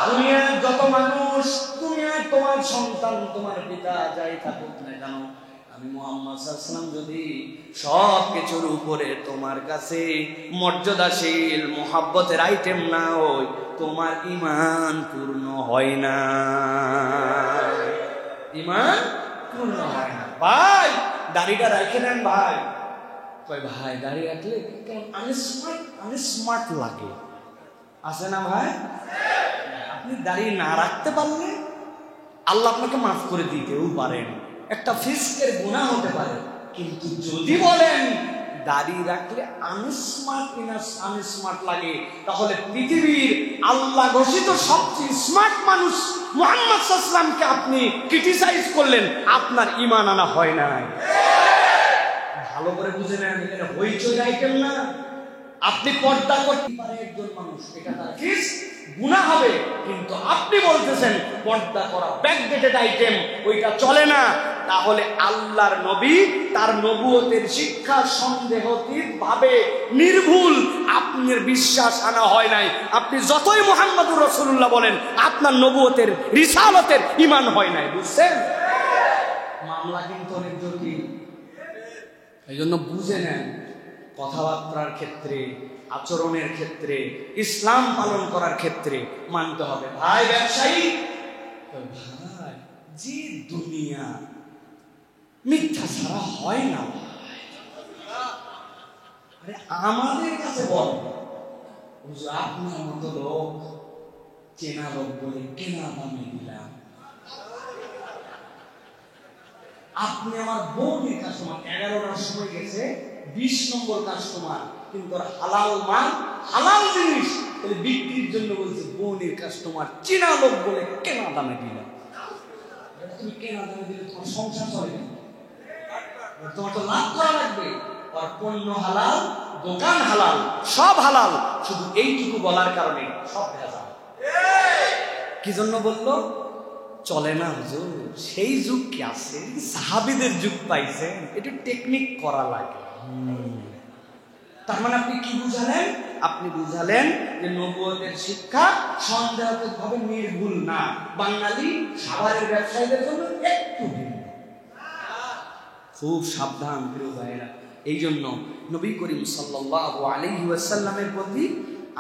দুনিয়ার যত মানুষ, দুনিয়ার তোমার সন্তান, তোমার পিতা যাই থাকুক না কেন, আমি মুহাম্মদ সাল্লাল্লাহু আলাইহি ওয়াসাল্লাম যদি সব কিছুর উপরে তোমার কাছে মর্যাদাশীল মোহাব্বতের আইটেম না হই, তোমার ঈমান পূর্ণ হয় না, ঈমান পূর্ণ হয় না। ভাই দাড়িটা রাখে নেন ভাই, কই ভাই দাড়ি রাখলে আনস্মার্ট লাগে, আছে না ভাই? আপনি দাড়ি না রাখতে পারলে আল্লাহ আপনাকে মাফ করে দিতেও পারেন, একটা ফিস্কের গুনাহ হতে পারে, কিন্তু যদি বলেন দাড়ি রাখলে আনস্মার্ট লাগে, তাহলে পৃথিবীর আল্লাহ ঘোষিত সবচেয়ে স্মার্ট মানুষ মুহাম্মদ সাল্লাল্লাহু আলাইহি ওয়াসাল্লামকে আপনি ক্রিটিসাইজ করলেন, আপনার ঈমান আনা হয় নাই। ভালো করে বুঝে নেন, এটা হইচই আইটেম না। আপনি পর্দা করতে পারে একজন মানুষ, এটা তার গুনাহ হবে, কিন্তু আপনি বলতেছেন পর্দা করা ব্যাকডেটেড আইটেম, ওইটা চলে না। তাহলে আল্লাহর নবী তার নবুয়তের শিক্ষা সন্দেহাতীত ভাবে নির্ভুল আপনার বিশ্বাস আনা হয় নাই। আপনি যতই মুহাম্মদুর রাসূলুল্লাহ বলেন, আপনার নবুয়তের রিসালাতের ঈমান হয় নাই, বুঝছেন? মামলা কিন্তু অনেক জটিল, এই জন্য বুঝে নেন। কথাবার্তার ক্ষেত্রে, আচরণের ক্ষেত্রে, ইসলাম পালন করার ক্ষেত্রে মানতে হবে। ভাই ব্যবসায়ী, ভাই যে দুনিয়া মিথ্যা ছাড়া হয় না, আরে আমাদের কাছে বল, আপনার মতো লোক চেনা লোক বলে কেনা দামে দিলাম, আপনি আমার বউয়ের কাস্টমার, 11টার সময় গেছে 20 নম্বর কাস্টমার, কিন্তু হালাল মাল, হালাল জিনিস বিক্রির জন্য বলছে বোনের কাস্টমার চেনা লোক বলে কেনা দামে দিলাম। তুমি কেনা দামে দিলে তোমার সংসার চলে না, তোমার তো লাভ করা লাগবে। আর পণ্য হালাল, দোকান হালাল, সব হালাল, শুধু এইটুকু বলার কারণে সব ভেজাল। কি জন্য বললো? চলে না হুজুর, সেই যুগ কি আছে? সাহাবীদের যুগ পাইছেন, একটু টেকনিক করা লাগে। তার মানে আপনি কি বুঝালেন? আপনি বুঝালেন যে নবুয়তের শিক্ষা সন্দেহাত্মকভাবে নির্ভুল না, বাঙালি খাবারের ব্যবসায়ীদের জন্য একটু ভিন্ন। খুব সাবধান প্রিয় ভাইয়েরা। এই জন্য নবী করিম সাল্লাল্লাহু আলাইহি ওয়াসাল্লামের প্রতি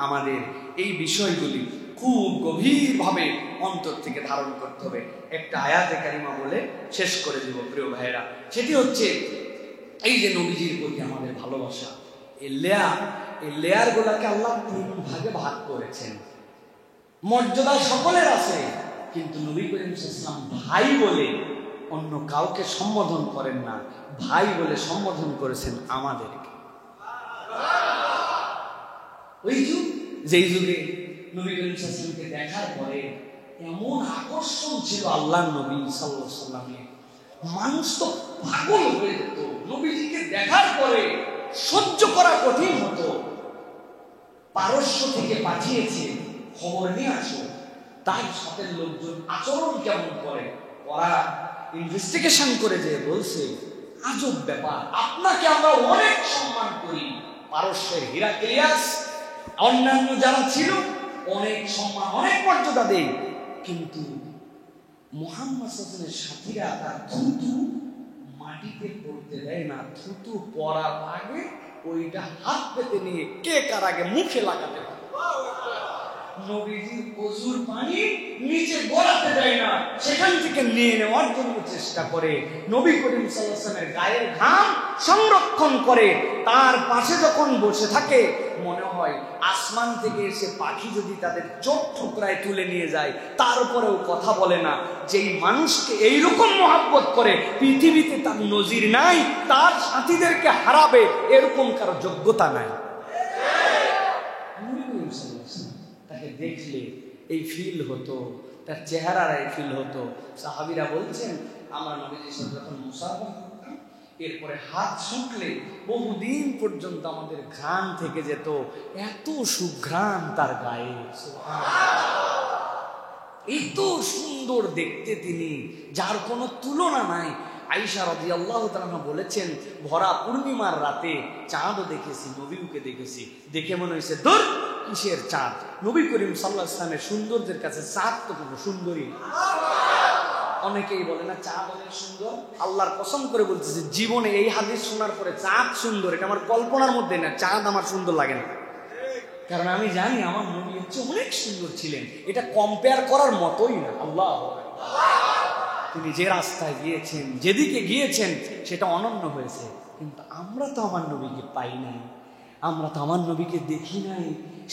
আমাদের এই বিষয়গুলি খুব গভীরভাবে অন্তর থেকে ধারণ করতে হবে। একটা আয়াতে কারিমা বলে শেষ করে দেব প্রিয় ভাইয়েরা। সেটি হচ্ছে এই যে নবীজির প্রতি আমাদের ভালোবাসা, এই লেয়ার গুলাকে আল্লাহ 3 ভাগে ভাগ করেছেন। মর্যাদা সকলের আছে, কিন্তু নবী করিম সাল্লাল্লাহু আলাইহি ওয়াসাল্লাম ভাই বলে অন্য কাউকে সম্বোধন করেন না, ভাই বলে সম্বোধন করেছেন আমাদেরকে। ওই যুগ, যেই যুগে নবী করিম সাল্লাল্লাহু আলাইহি ওয়াসাল্লামকে দেখার পরে এমন আকর্ষণ ছিল আল্লাহর নবী সাল্লাল্লাহু আলাইহি ওয়াসাল্লামের, মানুষ তো পাগল হয়ে যেত। নবীজিকে দেখার পরে সহ্য করা কঠিন হতো। পারস্য থেকে পাঠিয়েছে খবর নিয়ে আসো, তার সাথে লোকজন আচরণ কেমন করে। ওরা ইনভেস্টিগেশন করে যে বলছে, আজব ব্যাপার, আপনাকে আমরা অনেক সম্মান করি, পারস্যের হিরাক্লিয়াস অন্যান্য যারা ছিল অনেক সম্মান, অনেক মর্যাদা দেই, কিন্তু মুহাম্মদ সাল্লাল্লাহু আলাইহি ওয়াসাল্লামের সাথীরা তার থুতু মাটিতে পড়তে দেয় না। থুতু পড়ার আগে ওইটা হাত পেতে নিয়ে কে কার আগে মুখে লাগাতে পারে। নবীজির ওযুর পানি নিচে গড়াতে দেয় না, সেখান থেকে নিয়ে নেওয়ার জন্য চেষ্টা করে। নবী করিম সাল্লাল্লাহু আলাইহি ওয়াসাল্লামের গায়ের ঘাম সংরক্ষণ করে। তার পাশে যখন বসে থাকে মনে হয় আসমান থেকে এসে পাখি যদি তাদের চোখ ঠুকরায় তুলে নিয়ে যায়, তারপরেও কথা বলে না। যেই মানুষকে এইরকম মহব্বত করে পৃথিবীতে তার নজির নাই, তার সাথীদেরকে হারাবে এরকম কারো যোগ্যতা নাই। তাকে দেখলে এই ফিল হতো, তার চেহারার এই ফিল হতো। সাহাবীরা বলছেন, আমরা নবীজির সাথে যখন মুসাফা করতাম, এরপরে হাত শুকলে বহুদিন পর্যন্ত আমাদের ঘ্রাণ থেকে যেত, এত সুঘ্রাণ তার গায়ে। এত সুন্দর দেখতে তিনি, যার কোনো তুলনা নাই। আয়েশা রাদিয়াল্লাহু তাআলা বলেছেন, ভরা পূর্ণিমার রাতে চাঁদও দেখেছি, নবীকে দেখেছি, দেখে মনে হয়েছে দূর কিসের চাঁদ। নবী করিম সাল্লাল্লাহু আলাইহি ওয়াসাল্লামের সৌন্দর্যের কাছে চাঁদ তো কোনো সুন্দরী না। অনেকেই বলে না চাঁদ অনেক সুন্দর, আল্লাহর কসম করে বলতেছে জীবনে এই হাদিস শোনার পরে চাঁদ সুন্দর এটা আমার কল্পনার মধ্যে না, চাঁদ আমার সুন্দর লাগে না। কারণ আমি জানি আমার নবী হচ্ছে অনেক সুন্দর ছিলেন, এটা কম্পেয়ার করার মতোই না। আল্লাহ, তিনি যে রাস্তায় গিয়েছেন, যেদিকে গিয়েছেন সেটা অনন্য হয়েছে, কিন্তু আমরা তো আমার নবীকে পাই নাই, আমরা তো আমার নবীকে দেখি নাই।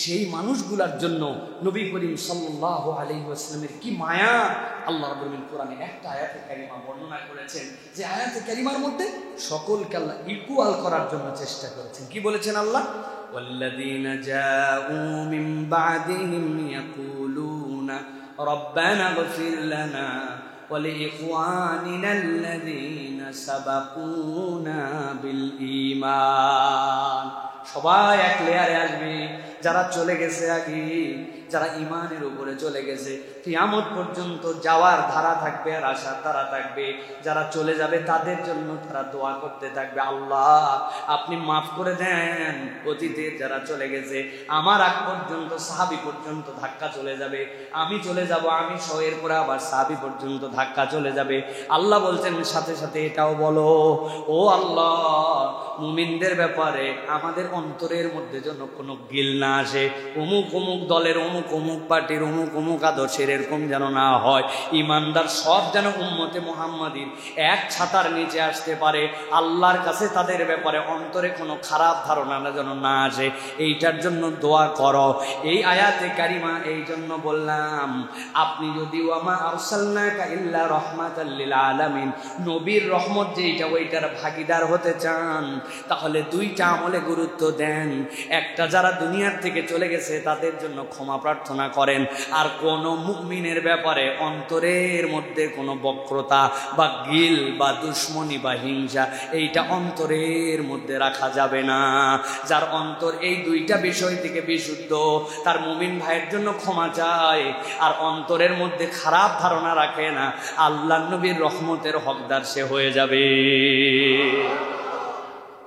সেই মানুষগুলার জন্য নবী করিম সাল্লাল্লাহু আলাইহি ওয়াসাল্লামের কি মায়া। আল্লাহ রাব্বুল আলামিন কোরআনে একটা আয়াতে কারিমা বর্ণনা করেছেন, যে আয়াতে কারিমার মধ্যে সকলকে আল্লাহ ইকুয়াল করার জন্য চেষ্টা করেছেন। কি বলেছেন আল্লাহ? ওয়াল্লাযীনা জাউ মিন বা'দিহিম ইয়াকুলুনা রব্বানা ইগফির লানা ওয়া লিইখওয়ানিনা আল্লাযীনা সাবাকুনা বিল ঈমান। সবাই এক লেয়ারে আসবে, যারা চলে গেছে আগে, যারা ইমানের উপরে চলে গেছে, কিয়ামত পর্যন্ত যাওয়ার ধারা থাকবে আর আশার ধারা থাকবে। যারা চলে যাবে তাদের জন্য তারা দোয়া করতে থাকবে, আল্লাহ আপনি মাফ করে দেন অতীতের যারা চলে গেছে। আমার আগ পর্যন্ত সাহাবী পর্যন্ত ধাক্কা চলে যাবে, আমি চলে যাব, আমি সহের পরে আবার সাহাবী পর্যন্ত ধাক্কা চলে যাবে। আল্লাহ বলছেন সাথে সাথে এটাও বলো, ও আল্লাহ মুমিনদের ব্যাপারে আমাদের অন্তরের মধ্যে যেন কোনো গিল না আসে, অমুক অমুক দলের, অমুক অমুক পার্টির, অমুক অমুক আদর্শের, এরকম যেন না হয়। ইমানদার সব যেন উম্মতে মুহাম্মাদির এক ছাতার নিচে আসতে পারে। আল্লাহর কাছে তাদের ব্যাপারে অন্তরে কোনো খারাপ ধারণা যেন না আসে, এইটার জন্য দোয়া করো। এই আয়াতে কারিমা এই জন্য বললাম, আপনি যদি ওয়ামা আরসালনাকা ইল্লা রাহমাতাল লিল আলামিন, নবীর রহমত যেইটা ওইটার ভাগীদার হতে চান, তাহলে দুইটা আমলে গুরুত্ব দেন। একটা, যারা দুনিয়ার দুনিয়ার থেকে চলে গেছে তাদের জন্য ক্ষমা প্রার্থনা করেন। আর কোন মুমিনের ব্যাপারে অন্তরের মধ্যে কোনো বক্রতা বা গিল বা দুশ্মনী বা হিংসা এইটা অন্তরের মধ্যে রাখা যাবে না। যার অন্তর এই দুইটা বিষয় থেকে বিশুদ্ধ, তার মুমিন ভাইয়ের জন্য ক্ষমা চায় আর অন্তরের মধ্যে খারাপ ধারণা রাখে না, আল্লাহ নবীর রহমতের হকদার সে হয়ে যাবে।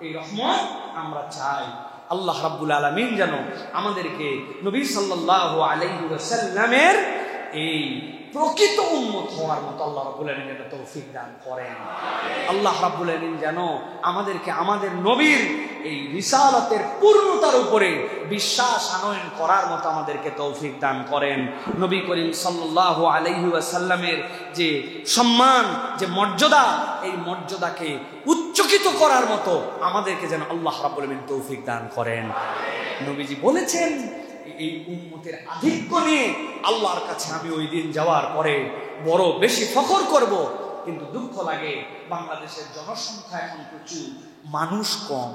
এই রহমত আমরা চাই। আল্লাহ রাব্বুল আলামিন যেন আমাদেরকে নবী সাল্লাল্লাহু আলাইহি ওয়াসাল্লামের এই প্রকৃত উম্মত হওয়ার মতো আল্লাহ রাব্বুল আলামিন যেন তৌফিক দান করেন। আল্লাহ রাব্বুল আলামিন যেন আমাদেরকে আমাদের নবীর এই রিসালাতের পূর্ণতার উপরে বিশ্বাস আনয়ন করার মতো আমাদেরকে তৌফিক দান করেন। নবী করিম সাল্লাল্লাহু আলাইহি ওয়াসাল্লামের যে সম্মান, যে মর্যাদা, এই মর্যাদাকে উচ্চকিত করার মতো আমাদেরকে যেন আল্লাহ রাব্বুল আলামিন তৌফিক দান করেন। নবীজি বলেছেন, এই উম্মতের আধিক্য নিয়ে আল্লাহর কাছে আমি ওই দিন যাওয়ার পরে বড় বেশি ফখর করব। কিন্তু দুঃখ লাগে, বাংলাদেশের জনসংখ্যা এখন প্রচুর, মানুষ কম,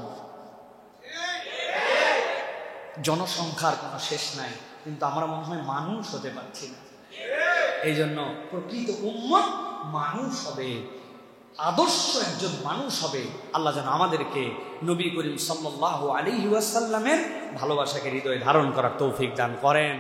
জনসংখ্যার কোনো শেষ নাই, কিন্তু আমরা মনে হয় মানুষ হতে পারছি না। এই জন্য প্রকৃত উম্মত মানুষ হবে, আদর্শ একজন মানুষ হবে। আল্লাহ যেন আমাদেরকে নবী করিম সাল্লাল্লাহু আলাইহি ওয়াসাল্লামের ভালোবাসাকে হৃদয়ে ধারণ করার তৌফিক দান করেন।